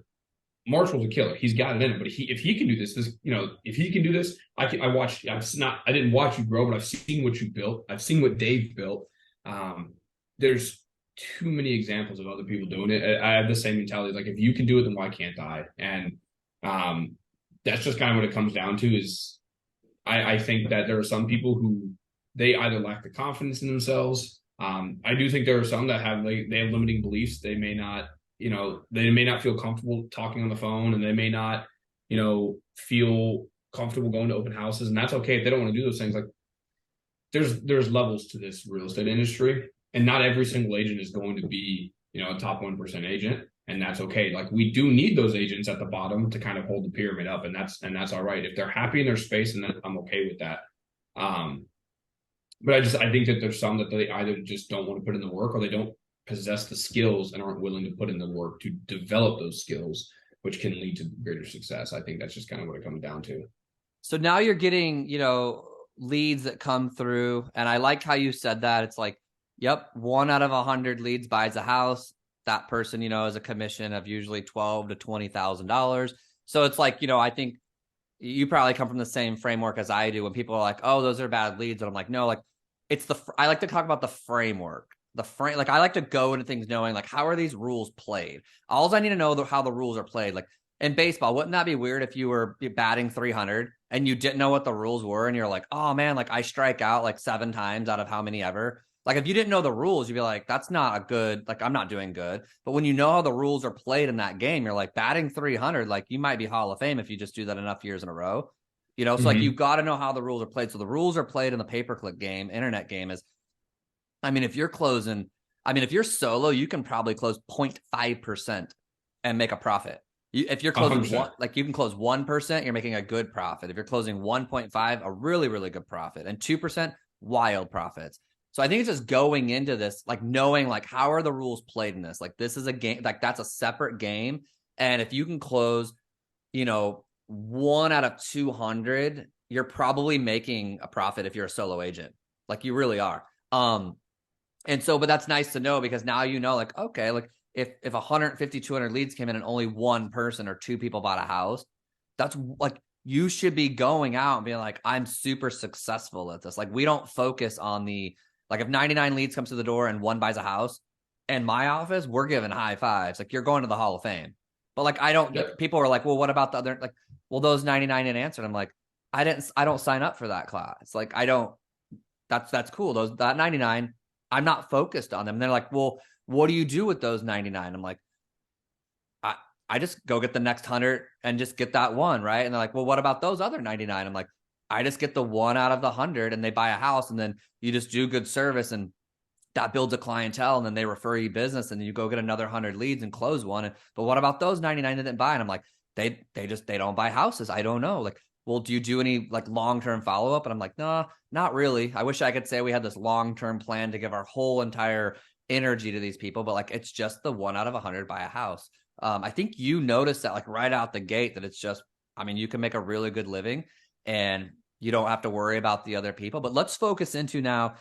S2: Marshall's a killer. He's got it in him. But if he can do this, if he can do this, I watched. I didn't watch you grow, but I've seen what you built. I've seen what Dave built. There's too many examples of other people doing it. I have the same mentality. Like if you can do it, then why can't I? And that's just kind of what it comes down to. Is I think that there are some people who they either lack the confidence in themselves. I do think there are some that have they have limiting beliefs. They may not feel comfortable talking on the phone, and they may not, feel comfortable going to open houses, and that's okay if they don't want to do those things. Like there's levels to this real estate industry, and not every single agent is going to be, a top 1% agent, and that's okay. Like we do need those agents at the bottom to kind of hold the pyramid up, and that's all right. If they're happy in their space, and then I'm okay with that. But I think that there's some that they either just don't want to put in the work, or they don't possess the skills and aren't willing to put in the work to develop those skills, which can lead to greater success. I think that's just kind of what it comes down to.
S1: So now you're getting, leads that come through. And I like how you said that. It's like, yep, 1 out of 100 leads buys a house. That person, is a commission of usually $12,000 to $20,000. So it's like, I think you probably come from the same framework as I do when people are like, oh, those are bad leads. And I'm like, no, like I like to talk about the framework. Like I like to go into things knowing like how are these rules played. All I need to know how the rules are played. Like in baseball, wouldn't that be weird if you were batting 300 and you didn't know what the rules were, and you're like, oh man, like I strike out like 7 times out of how many ever. Like if you didn't know the rules, you'd be like, that's not a good, like I'm not doing good. But when you know how the rules are played in that game, you're like batting 300, like you might be Hall of Fame if you just do that enough years in a row. So like you've got to know how the rules are played. So the rules are played in the pay-per-click game, internet game is, if you're solo, you can probably close 0.5% and make a profit. If you're closing
S2: 100%.
S1: you can close 1%, you're making a good profit. If you're closing 1.5, a really, really good profit, and 2%, wild profits. So I think it's just going into this, like knowing like how are the rules played in this? Like this is a game, like that's a separate game. And if you can close, 1 out of 200, you're probably making a profit if you're a solo agent. Like you really are. And so, but that's nice to know because now like, okay, like if 150, 200 leads came in and only 1 person or 2 people bought a house, that's like, you should be going out and being like, I'm super successful at this. Like we don't focus on like if 99 leads comes to the door and 1 buys a house, in my office, we're giving high fives. Like, you're going to the Hall of Fame. But like, I don't,
S2: Yep.
S1: like, people are like, well, what about the other, like, well, those 99 didn't answer. And I'm like, I don't sign up for that class. Like, I don't, that's cool. That 99, I'm not focused on them. And they're like, well, what do you do with those 99? I'm like, I, I just go get the next 100 and just get that one. Right. And they're like, well, what about those other 99? I'm like, I just get the one out of the 100, and they buy a house, and then you just do good service, and that builds a clientele, and then they refer you business, and then you go get another 100 leads and close one. But what about those 99 that didn't buy? And I'm like, they don't buy houses. I don't know. Like, well, do you do any like long-term follow-up? And I'm like, no, not really. I wish I could say we had this long-term plan to give our whole entire energy to these people, but like, it's just the one out of 100 buy a house. I think you noticed that like right out the gate, that it's just, I mean, you can make a really good living, and you don't have to worry about the other people. But let's focus into now.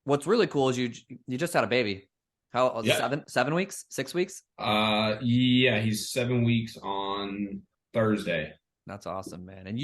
S1: What's really cool is you just had a baby. How,
S2: Yeah.
S1: 7 weeks, 6 weeks?
S2: Yeah, he's 7 weeks on Thursday.
S1: That's awesome, man. And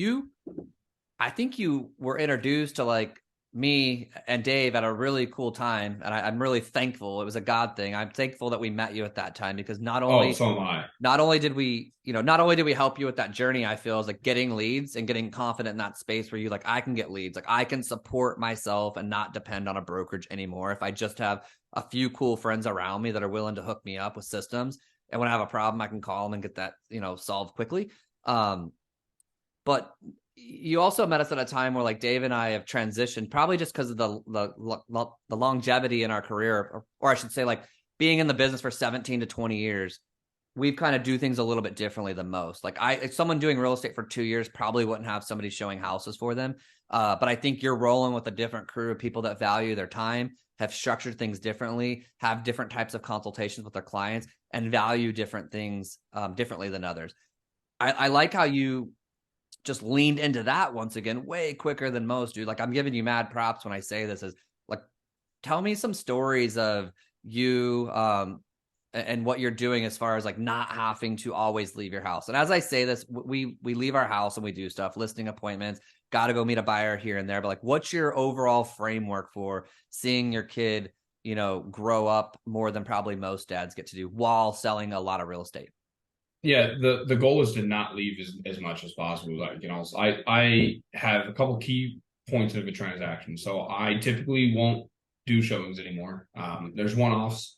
S1: I think you were introduced to like me and Dave at a really cool time, and I'm really thankful. It was a God thing. I'm thankful that we met you at that time, because
S2: Oh, so am I.
S1: not only did we, not only did we help you with that journey, I feel, is like getting leads and getting confident in that space where you like, I can get leads, like I can support myself and not depend on a brokerage anymore. If I just have a few cool friends around me that are willing to hook me up with systems, and when I have a problem, I can call them and get that, solved quickly. But you also met us at a time where like Dave and I have transitioned, probably just because of the longevity in our career, or I should say like being in the business for 17 to 20 years. We've kind of do things a little bit differently than most. Like if someone doing real estate for 2 years probably wouldn't have somebody showing houses for them. But I think you're rolling with a different crew of people that value their time, have structured things differently, have different types of consultations with their clients, and value different things differently than others. I like how you just leaned into that once again, way quicker than most, dude. Like, I'm giving you mad props when I say this. Is like, tell me some stories of you and what you're doing as far as like not having to always leave your house. And as I say this, we leave our house and we do stuff, listing appointments, got to go meet a buyer here and there. But like, what's your overall framework for seeing your kid, grow up more than probably most dads get to do while selling a lot of real estate?
S2: Yeah, the goal is to not leave as much as possible. Like, I have a couple key points of a transaction. So I typically won't do showings anymore. There's one-offs,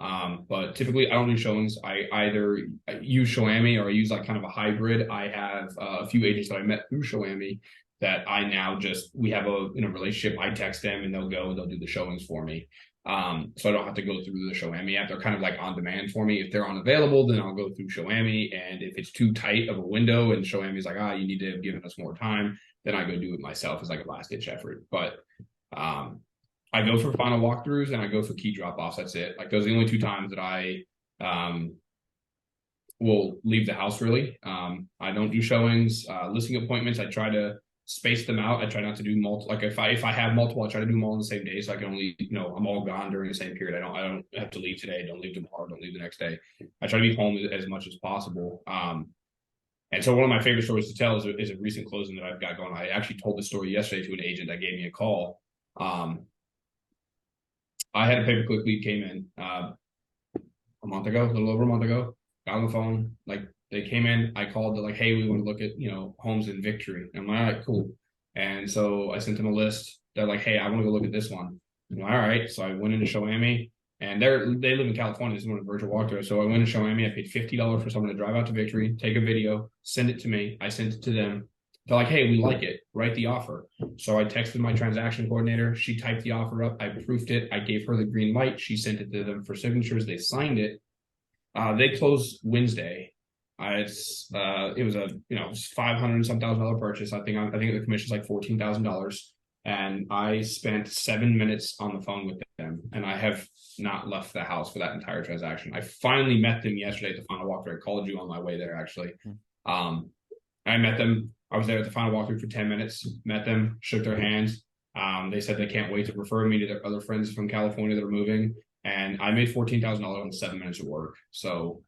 S2: but typically I don't do showings. I either use Shoami, or I use like kind of a hybrid. I have a few agents that I met through Shoami that I now we have a relationship. I text them and they'll do the showings for me. So I don't have to go through the Shoami app. They're kind of like on demand for me. If they're unavailable, then I'll go through Shoami. And if it's too tight of a window and Shoami's like, you need to have given us more time, then I go do it myself as like a last ditch effort. But I go for final walkthroughs and I go for key drop offs. That's it. Like, those are the only two times that I will leave the house, really. I don't do showings, listing appointments. I try to space them out. I try not to do multiple. Like, if I have multiple, I try to do them all on the same day, so I can only, I'm all gone during the same period. I don't have to leave today. Don't leave tomorrow. Don't leave the next day. I try to be home as much as possible. And so one of my favorite stories to tell is a recent closing that I've got going. I actually told the story yesterday to an agent that gave me a call. I had a pay-per-click lead came in a month ago, a little over a month ago. Got on the phone, like, they came in, I called, they're like, hey, we want to look at, homes in Victory. And I'm like, all right, cool. And so I sent them a list. They're like, hey, I want to go look at this one. I'm like, all right. So I went into Shoami, and they live in California. This is one of the virtual walkthroughs. So I went to Shoami. I paid $50 for someone to drive out to Victory, take a video, send it to me. I sent it to them. They're like, hey, we like it. Write the offer. So I texted my transaction coordinator. She typed the offer up. I proofed it. I gave her the green light. She sent it to them for signatures. They signed it. They closed Wednesday. It was a $500 some thousand purchase. I think the commission's like $14,000, and I spent 7 minutes on the phone with them, and I have not left the house for that entire transaction. I finally met them yesterday at the final walkthrough. I called you on my way there, actually. I met them. I was there at the final walkthrough for 10 minutes. Met them, shook their hands. They said they can't wait to refer me to their other friends from California that are moving, and I made $14,000 in 7 minutes of work. So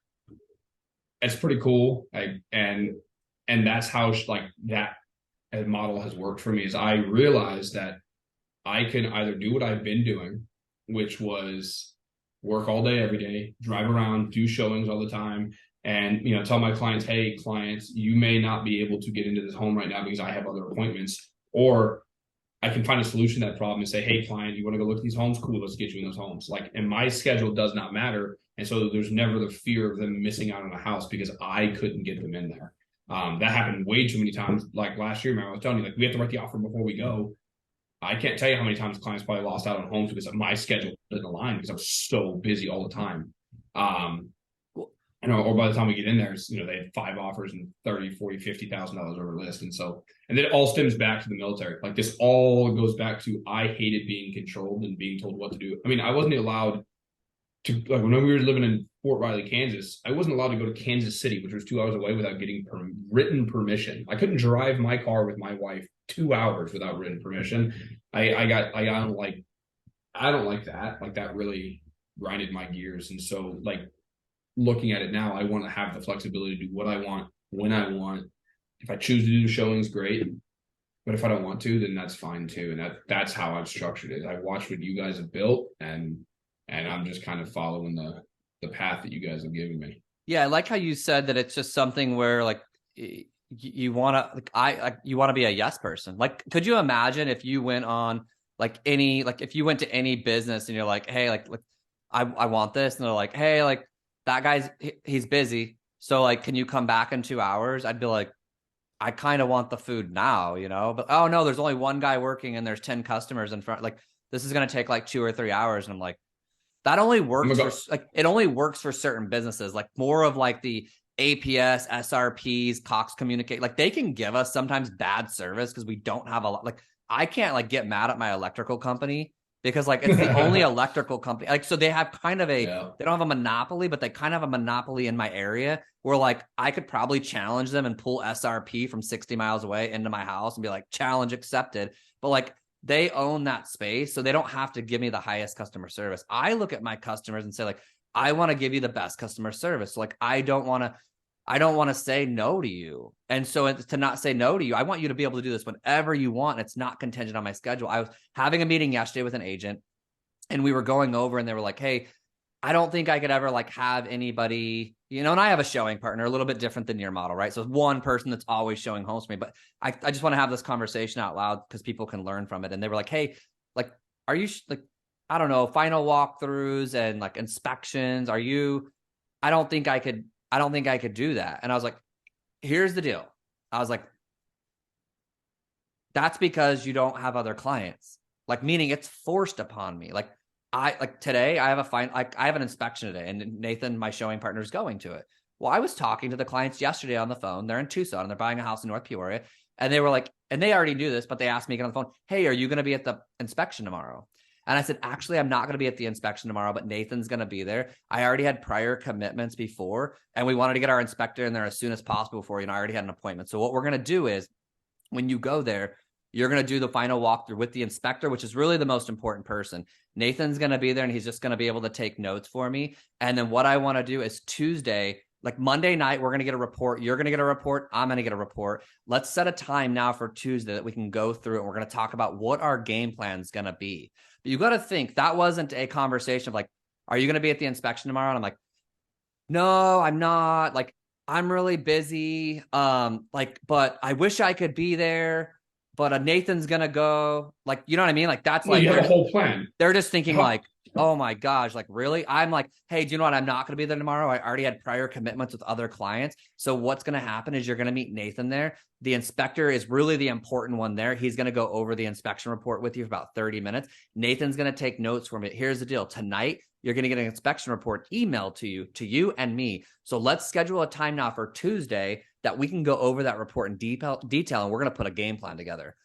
S2: it's pretty cool. And that's how that model has worked for me. Is I realized that I can either do what I've been doing, which was work all day, every day, drive around, do showings all the time, and tell my clients, hey, clients, you may not be able to get into this home right now because I have other appointments, or I can find a solution to that problem and say, hey, client, you want to go look at these homes? Cool, let's get you in those homes. Like, and my schedule does not matter. And so there's never the fear of them missing out on a house because I couldn't get them in there. That happened way too many times. Like last year, man, I was telling you, like, we have to write the offer before we go. I can't tell you how many times clients probably lost out on homes because my schedule didn't align because I was so busy all the time. Or by the time we get in there, they had 5 offers and 30, 40, $50,000 over list. And so, and then it all stems back to the military. Like, this all goes back to, I hated being controlled and being told what to do. I mean, I wasn't allowed to, like, when we were living in Fort Riley, Kansas, I wasn't allowed to go to Kansas City, which was 2 hours away, without getting written permission. I couldn't drive my car with my wife 2 hours without written permission. I don't like that. Like, that really grinded my gears. And so, like, looking at it now, I want to have the flexibility to do what I want, when I want. If I choose to do showings, great. But if I don't want to, then that's fine too. And that's how I've structured it. I watched what you guys have built, and I'm just kind of following the path that you guys have given me.
S1: Yeah, I like how you said that it's just something where, like, you want to, you want to be a yes person. Like, could you imagine if you went on if you went to any business and you're like, hey, like I want this, and they're like, hey, like, that guy's, he's busy, so, like, can you come back in 2 hours? I'd be like, I kind of want the food now, but oh no, there's only one guy working and there's 10 customers in front. Like, this is going to take like 2 or 3 hours. And I'm like, that only works for, like, it only works for certain businesses, like more of like the APS, SRPs, Cox Communicate. Like, they can give us sometimes bad service because we don't have a lot. Like, I can't, like, get mad at my electrical company because, like, it's the only electrical company. Like, so they have kind of they don't have a monopoly, but they kind of have a monopoly in my area where, like, I could probably challenge them and pull SRP from 60 miles away into my house and be like, challenge accepted. But, like, they own that space, so they don't have to give me the highest customer service. I look at my customers and say, like, I want to give you the best customer service. So, like, I don't want to say no to you. And so, to not say no to you, I want you to be able to do this whenever you want. It's not contingent on my schedule. I was having a meeting yesterday with an agent, and we were going over, and they were like, hey, I don't think I could ever, like, have anybody, and I have a showing partner, a little bit different than your model, right? So it's one person that's always showing homes for me, but I just want to have this conversation out loud because people can learn from it. And they were like, hey, like, are you like, I don't know, final walkthroughs and, like, inspections? I don't think I could do that. And I was like, here's the deal. I was like, that's because you don't have other clients. Like, meaning it's forced upon me. Like, today I have I have an inspection today, and Nathan, my showing partner, is going to it. Well, I was talking to the clients yesterday on the phone. They're in Tucson and they're buying a house in North Peoria. And they were like, and they already knew this, but they asked me again on the phone, hey, are you going to be at the inspection tomorrow? And I said, actually, I'm not going to be at the inspection tomorrow, but Nathan's going to be there. I already had prior commitments before, and we wanted to get our inspector in there as soon as possible before, I already had an appointment. So what we're going to do is, when you go there, you're going to do the final walkthrough with the inspector, which is really the most important person. Nathan's going to be there, and he's just going to be able to take notes for me. And then what I want to do is Tuesday, like Monday night, we're going to get a report. You're going to get a report. I'm going to get a report. Let's set a time now for Tuesday that we can go through, and we're going to talk about what our game plan is going to be. But you got to think, that wasn't a conversation of like, are you going to be at the inspection tomorrow? And I'm like, no, I'm not. Like, I'm really busy. But I wish I could be there. But Nathan's gonna go. Like, you know what I mean? Like, that's like,
S2: you have a whole plan.
S1: They're just thinking like, oh my gosh, like, really? I'm like, hey, do you know what? I'm not gonna be there tomorrow. I already had prior commitments with other clients. So what's gonna happen is you're gonna meet Nathan there. The inspector is really the important one there. He's gonna go over the inspection report with you for about 30 minutes. Nathan's gonna take notes for me. Here's the deal. Tonight, you're going to get an inspection report emailed to you and me. So let's schedule a time now for Tuesday that we can go over that report in detail, and we're going to put a game plan together.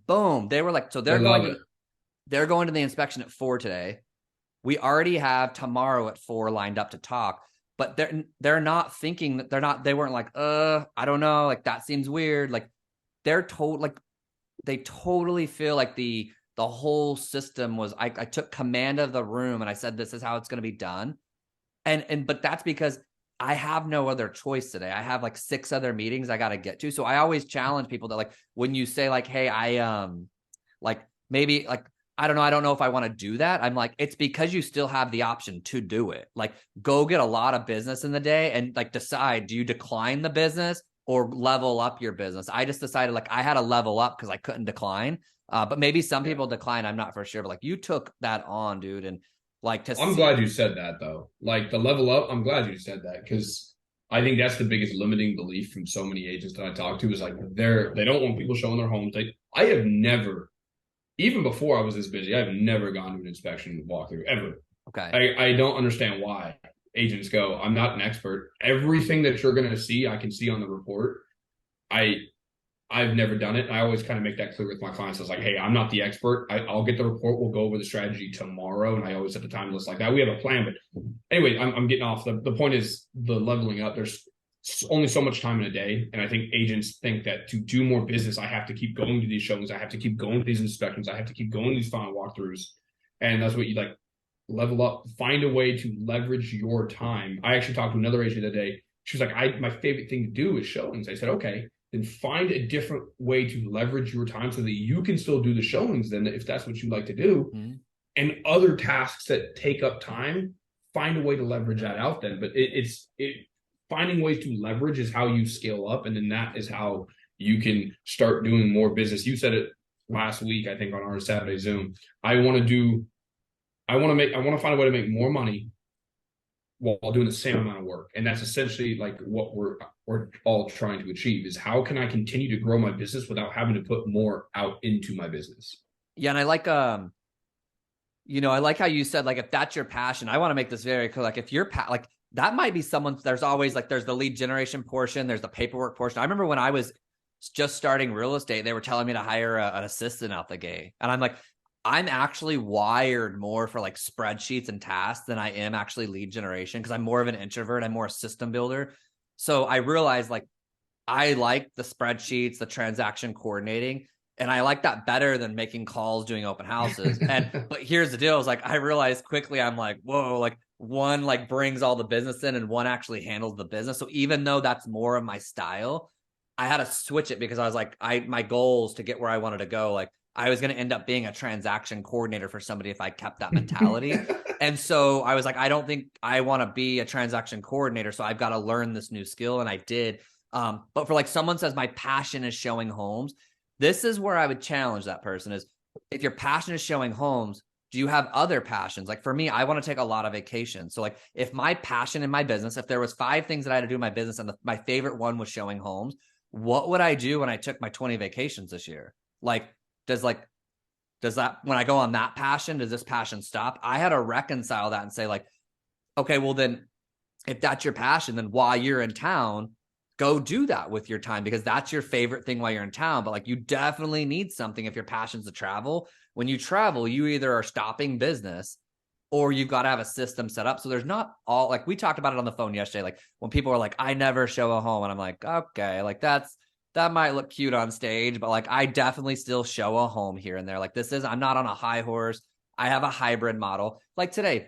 S1: Boom. They were like, so they're going to the inspection at 4 today. We already have tomorrow at 4 lined up to talk, but they're not thinking that they weren't like, I don't know. Like, that seems weird. Like, they totally feel like the whole system was, I took command of the room and I said, this is how it's going to be done. But that's because I have no other choice today. I have like 6 other meetings I got to get to. So I always challenge people that, like, when you say like, hey, I, like, maybe like I don't know. I don't know if I want to do that. I'm like, it's because you still have the option to do it. Like, go get a lot of business in the day and like decide, do you decline the business or level up your business? I just decided like I had to level up because I couldn't decline. But maybe some
S2: Yeah.
S1: people decline. I'm not for sure. But like you took that on, dude. And like to
S2: I'm
S1: see,
S2: glad you said that though. Like the level up, I'm glad you said that because I think that's the biggest limiting belief from so many agents that I talk to is like they don't want people showing their homes. I have never, even before I was this busy, I've never gone to an inspection walkthrough ever.
S1: okay.
S2: I don't understand why agents go, I'm not an expert. Everything that you're gonna see, I can see on the report. I I've never done it. I always kind of make that clear with my clients. I was like, hey, I'm not the expert. I'll get the report. We'll go over the strategy tomorrow. And I always set the time list like that. We have a plan. But anyway, I'm getting off. The point is the leveling up. There's only so much time in a day. And I think agents think that to do more business, I have to keep going to these showings. I have to keep going to these inspections. I have to keep going to these final walkthroughs. And that's what you like level up. Find a way to leverage your time. I actually talked to another agent the other day. She was like, my favorite thing to do is showings. I said, okay, then find a different way to leverage your time so that you can still do the showings then if that's what you like to do. Mm-hmm. And other tasks that take up time, find a way to leverage that out then. But it's finding ways to leverage is how you scale up. And then that is how you can start doing more business. You said it last week, I think on our Saturday Zoom. I want to find a way to make more money while doing the same amount of work. And that's essentially like what we're all trying to achieve is how can I continue to grow my business without having to put more out into my business?
S1: Yeah. And I like, I like how you said, like, if that's your passion, I want to make this very clear. Like if you're like, that might be someone's, there's always like, there's the lead generation portion. There's the paperwork portion. I remember when I was just starting real estate, they were telling me to hire an assistant out the gate. And I'm like, I'm actually wired more for like spreadsheets and tasks than I am actually lead generation because I'm more of an introvert. I'm more a system builder. So I realized like I like the spreadsheets, the transaction coordinating, and I like that better than making calls, doing open houses. But here's the deal: is like I realized quickly, I'm like, whoa, like one like brings all the business in, and one actually handles the business. So even though that's more of my style, I had to switch it because I was like, my goals to get where I wanted to go, like I was going to end up being a transaction coordinator for somebody if I kept that mentality. And so I was like, I don't think I want to be a transaction coordinator. So I've got to learn this new skill. And I did. But for like someone says my passion is showing homes. This is where I would challenge that person is if your passion is showing homes, do you have other passions? Like for me, I want to take a lot of vacations. So like if my passion in my business, if there was 5 things that I had to do in my business and my favorite one was showing homes, what would I do when I took my 20 vacations this year? Like, does that, when I go on that passion, does this passion stop? I had to reconcile that and say like, okay, well then if that's your passion, then while you're in town, go do that with your time because that's your favorite thing while you're in town. But like you definitely need something if your passion's to travel. When you travel, you either are stopping business or you've got to have a system set up. So there's not all like we talked about it on the phone yesterday. Like when people are like, I never show a home. And I'm like, okay, like that might look cute on stage, but like I definitely still show a home here and there. Like I'm not on a high horse. I have a hybrid model. Like today,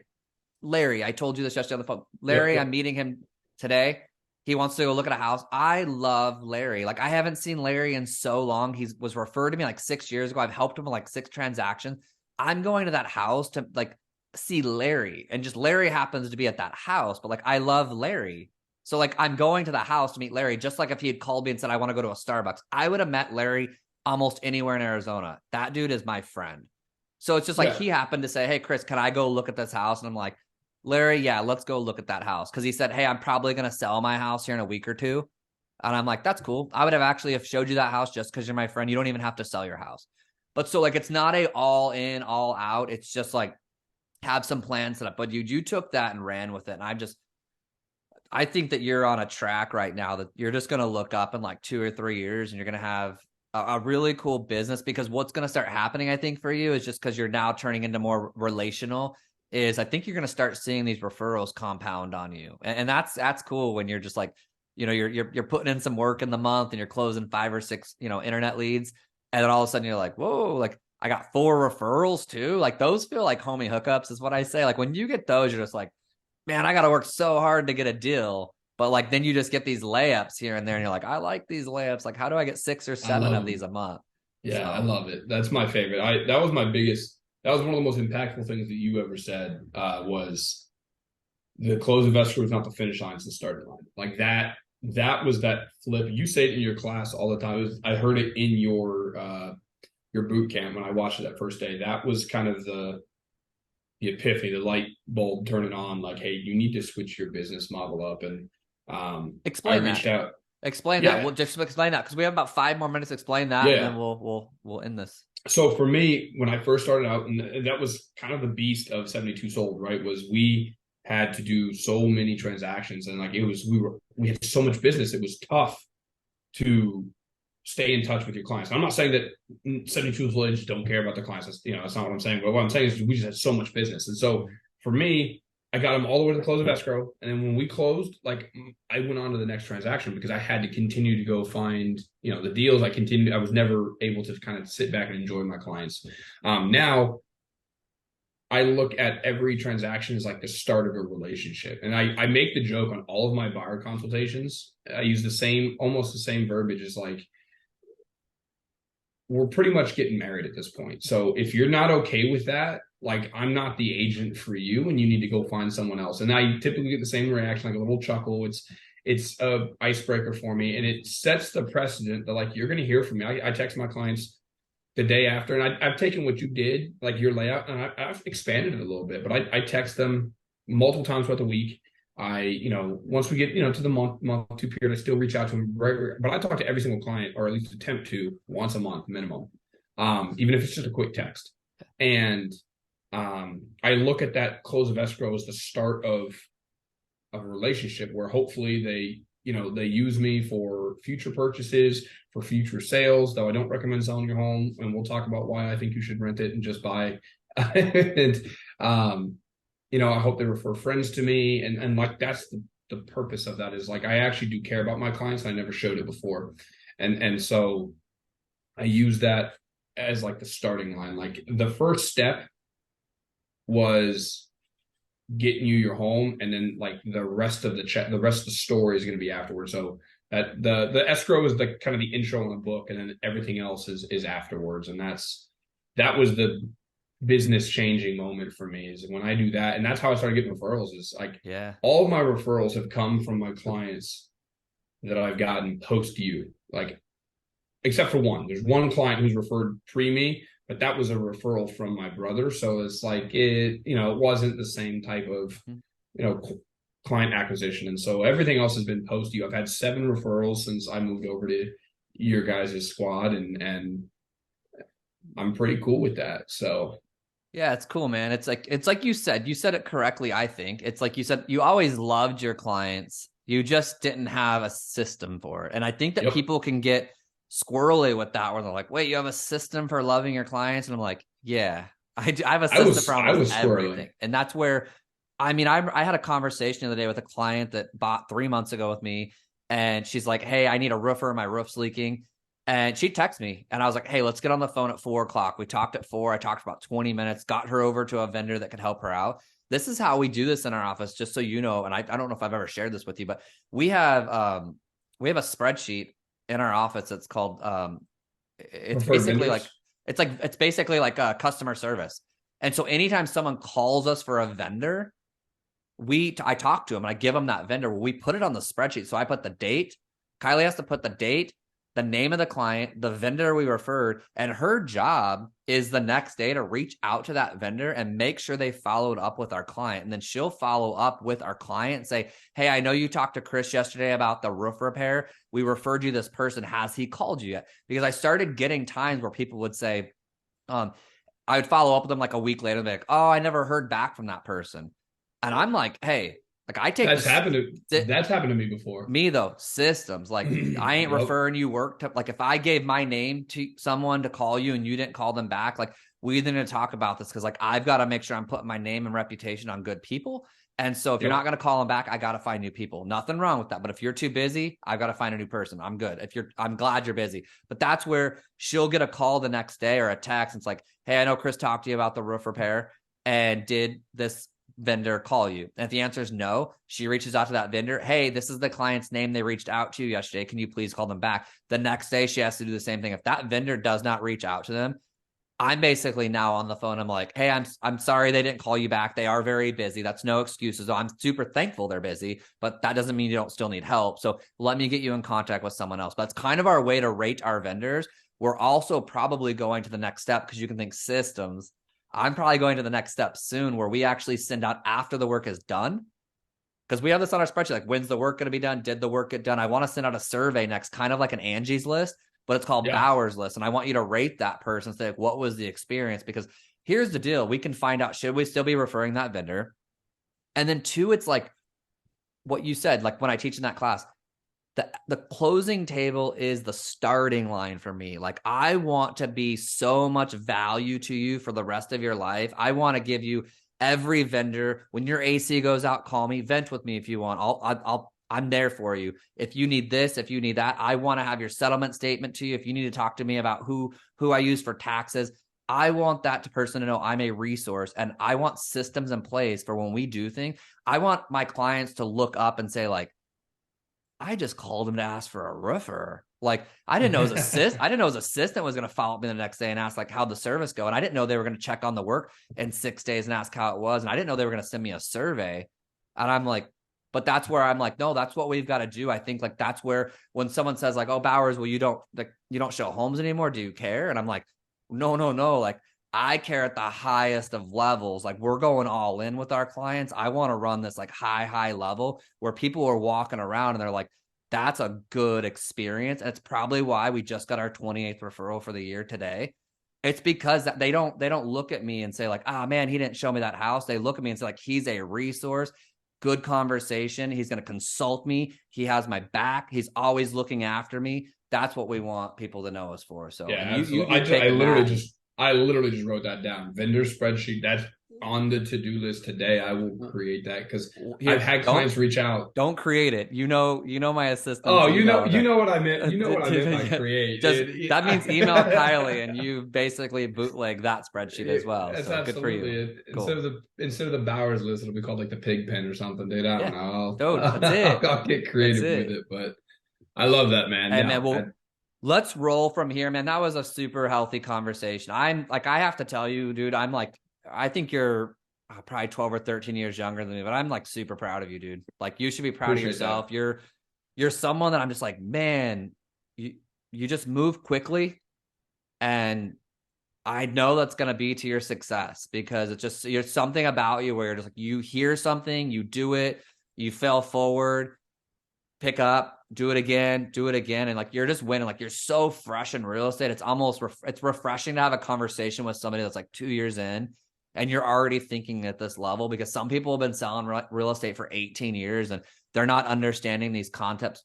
S1: Larry, I told you this yesterday on the phone. Larry, I'm meeting him today. He wants to go look at a house. I love Larry. Like I haven't seen Larry in so long. He was referred to me like 6 years ago. I've helped him with like 6 transactions. I'm going to that house to like see Larry, and just Larry happens to be at that house, but like I love Larry. So like I'm going to the house to meet Larry, just like if he had called me and said, I want to go to a Starbucks, I would have met Larry almost anywhere in Arizona. That dude is my friend. So it's just like he happened to say, hey, Chris, can I go look at this house? And I'm like, Larry, yeah, let's go look at that house. Because he said, hey, I'm probably going to sell my house here in a week or 2. And I'm like, that's cool. I would have actually have showed you that house just because you're my friend. You don't even have to sell your house. But so like it's not a all in, all out. It's just like have some plans set up. But you took that and ran with it. And I think that you're on a track right now that you're just going to look up in like 2 or 3 years and you're going to have a really cool business because what's going to start happening, I think, for you is just because you're now turning into more relational is I think you're going to start seeing these referrals compound on you. And that's cool when you're just like, you're putting in some work in the month and you're closing 5 or 6, internet leads. And then all of a sudden you're like, whoa, like I got 4 referrals too. Like those feel like homie hookups is what I say. Like when you get those, you're just like, man, I got to work so hard to get a deal. But like, then you just get these layups here and there and you're like, I like these layups. Like, how do I get 6 or 7 of these a month?
S2: Yeah, I love it. That's my favorite. That was my biggest that was one of the most impactful things that you ever said, was the close of escrow is not the finish line, it's the starting line. Like that was that flip. You say it in your class all the time. I heard it in your boot camp when I watched it that first day. That was kind of the epiphany, the light bulb turning on, like, hey, you need to switch your business model up. And I
S1: Explain
S2: reached
S1: that.
S2: out.
S1: Explain that.
S2: Yeah.
S1: We'll just explain that because we have about 5 more minutes to explain that, and then
S2: Yeah.
S1: we'll end this.
S2: So for me, when I first started out, and that was kind of the beast of 72 sold, right? Was we had to do so many transactions, and like we had so much business. It was tough to stay in touch with your clients. I'm not saying that 72 sold agents don't care about their clients. That's not what I'm saying. But what I'm saying is we just had so much business, and so for me, I got them all the way to the close of escrow. And then when we closed, like I went on to the next transaction because I had to continue to go find, the deals. I was never able to kind of sit back and enjoy my clients. Now I look at every transaction as like the start of a relationship. And I make the joke on all of my buyer consultations. I use almost the same verbiage as like, we're pretty much getting married at this point. So if you're not okay with that, like I'm not the agent for you and you need to go find someone else. And I typically get the same reaction, like a little chuckle. It's a icebreaker for me. And it sets the precedent that like, you're going to hear from me. I text my clients the day after, and I've taken what you did, like your layout, and I've expanded it a little bit, but I text them multiple times throughout the week. Once we get, to the month two period, I still reach out to them regularly, but I talk to every single client, or at least attempt to, once a month minimum, even if it's just a quick text. And I look at that close of escrow as the start of a relationship where hopefully they use me for future purchases, for future sales, though I don't recommend selling your home. And we'll talk about why I think you should rent it and just buy. And, I hope they refer friends to me. And like, that's the purpose of that, is like, I actually do care about my clients. I never showed it before. And so I use that as like the starting line. Like the first step was getting you your home, and then like the rest of the story is going to be afterwards. So that the escrow is the kind of the intro in the book, and then everything else is afterwards. And that was the business changing moment for me, is when I do that. And that's how I started getting referrals, is like,
S1: Yeah.
S2: all of my referrals have come from my clients that I've gotten post you, like, except for one. There's one client who's referred pre me, but that was a referral from my brother. So it's like, it wasn't the same type of, client acquisition. And so everything else has been post you. I've had 7 referrals since I moved over to your guys' squad, and I'm pretty cool with that. So
S1: Yeah, it's cool, man. It's like you said it correctly. I think it's like you said, you always loved your clients. You just didn't have a system for it. And I think that people can get squirrely with that, where they're like, wait, you have a system for loving your clients? And I'm like, yeah, I have a system for almost everything. And that's where, I had a conversation the other day with a client that bought 3 months ago with me. And she's like, hey, I need a roofer. My roof's leaking. And she texted me, and I was like, hey, let's get on the phone at 4:00. We talked at 4. I talked for about 20 minutes, got her over to a vendor that could help her out. This is how we do this in our office, just so you know. And I don't know if I've ever shared this with you, but we have a spreadsheet in our office that's called it's basically like a customer service. And so anytime someone calls us for a vendor, I talk to them and I give them that vendor. We put it on the spreadsheet. So I put the date. Kylie has to put the date, the name of the client, the vendor we referred, and her job is the next day to reach out to that vendor and make sure they followed up with our client. And then she'll follow up with our client and say, hey, I know you talked to Chris yesterday about the roof repair. We referred you this person. Has he called you yet? Because I started getting times where people would say, I would follow up with them like a week later and be like, oh, I never heard back from that person. And I'm like, hey, like I take
S2: that's happened to me before.
S1: Me though, systems, like I ain't referring you work to, like if I gave my name to someone to call you and you didn't call them back, like we need to talk about this, because like I've got to make sure I'm putting my name and reputation on good people. And so if you're not going to call them back, I got to find new people. Nothing wrong with that. But if you're too busy, I've got to find a new person. I'm good. I'm glad you're busy. But that's where she'll get a call the next day or a text. And it's like, hey, I know Chris talked to you about the roof repair, and did this vendor call you? And if the answer is no, she reaches out to that vendor. Hey, this is the client's name. They reached out to you yesterday. Can you please call them back? The next day, she has to do the same thing. If that vendor does not reach out to them, I'm basically now on the phone. I'm like, hey, I'm sorry they didn't call you back. They are very busy. That's no excuses. I'm super thankful they're busy, but that doesn't mean you don't still need help. So let me get you in contact with someone else. That's kind of our way to rate our vendors. We're also probably going to the next step because you can think systems. I'm probably going to the next step soon where we actually send out after the work is done. Because we have this on our spreadsheet, like when's the work going to be done? Did the work get done? I want to send out a survey next, kind of like an Angie's list, but it's called
S2: Yeah.
S1: Bauer's list. And I want you to rate that person, say, like, what was the experience? Because here's the deal. We can find out, should we still be referring that vendor? And then two, it's like what you said, like when I teach in that class, the closing table is the starting line for me. Like I want to be so much value to you for the rest of your life. I want to give you every vendor. When your AC goes out, call me, vent with me if you want. I'm there for you. If you need this, if you need that, I want to have your settlement statement to you. If you need to talk to me about who I use for taxes, I want that person to know I'm a resource, and I want systems in place for when we do things. I want my clients to look up and say like, I just called him to ask for a roofer. Like I didn't know his assistant was going to follow up me the next day and ask like how'd the service go. And I didn't know they were going to check on the work in 6 days and ask how it was. And I didn't know they were going to send me a survey. And I'm like, but that's where I'm like, no, that's what we've got to do. I think like that's where when someone says like, oh, Bowers, well, you don't show homes anymore. Do you care? And I'm like, no. Like I care at the highest of levels. Like we're going all in with our clients. I want to run this like high level where people are walking around and they're like, that's a good experience. And it's probably why we just got our 28th referral for the year today. It's because they don't look at me and say like, ah, man, he didn't show me that house. They look at me and say like, he's a resource, good conversation. He's going to consult me. He has my back. He's always looking after me. That's what we want people to know us for. So
S2: Yeah,
S1: and
S2: absolutely. I literally just wrote that down. Vendor spreadsheet. That's on the to-do list today. I will create that because I've had clients reach out.
S1: Don't create it. You know my assistant.
S2: Oh, you know what I meant. You know what I meant by create.
S1: That means email Kylie, and you basically bootleg that spreadsheet as well.
S2: That's
S1: so good for you.
S2: absolutely it.
S1: Cool.
S2: Instead of the Bowers list, it'll be called like the pig pen or something, dude. I don't know.
S1: Dude, that's it.
S2: I'll get creative with it, but I love that, man.
S1: Hey, man, well, let's roll from here, man. That was a super healthy conversation. I'm like, I have to tell you, dude, I'm like, I think you're probably 12 or 13 years younger than me, but I'm like super proud of you, dude. Like you should be proud of yourself. That. You're someone that I'm just like, man, you just move quickly. And I know that's going to be to your success because it's just, you're something about you where you're just like, you hear something, you do it, you fell forward, pick up, do it again. And like, you're just winning. Like you're so fresh in real estate. It's almost, it's refreshing to have a conversation with somebody that's like 2 years in and you're already thinking at this level, because some people have been selling real estate for 18 years and they're not understanding these concepts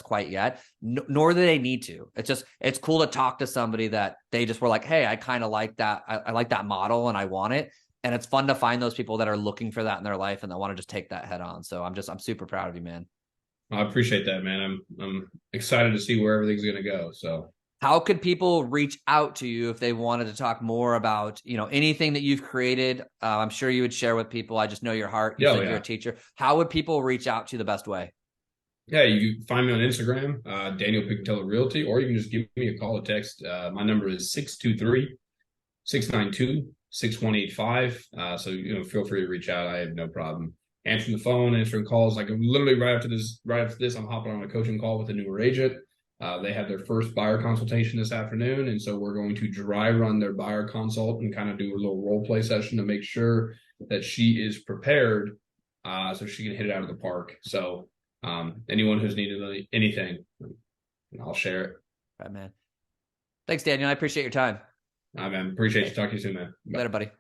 S1: quite yet, nor do they need to. It's cool to talk to somebody that they just were like, hey, I kind of like that. I like that model and I want it. And it's fun to find those people that are looking for that in their life and that want to just take that head on. So I'm super proud of you, man.
S2: I appreciate that, man. I'm excited to see where everything's going to go. So
S1: how could people reach out to you if they wanted to talk more about, anything that you've created? I'm sure you would share with people. I just know your heart. You're a teacher. How would people reach out to you the best way?
S2: Yeah, you can find me on Instagram, Daniel Pignatello Realty, or you can just give me a call or text. My number is 623-692-6185. So, feel free to reach out. I have no problem answering the phone, answering calls. Like literally right after this, I'm hopping on a coaching call with a newer agent. They had their first buyer consultation this afternoon. And so we're going to dry run their buyer consult and kind of do a little role play session to make sure that she is prepared so she can hit it out of the park. So anyone who's needed anything, I'll share it.
S1: Right, man. Thanks, Daniel. I appreciate your time.
S2: Man. Appreciate you. Talk to you soon, man. Bye.
S1: Later, buddy.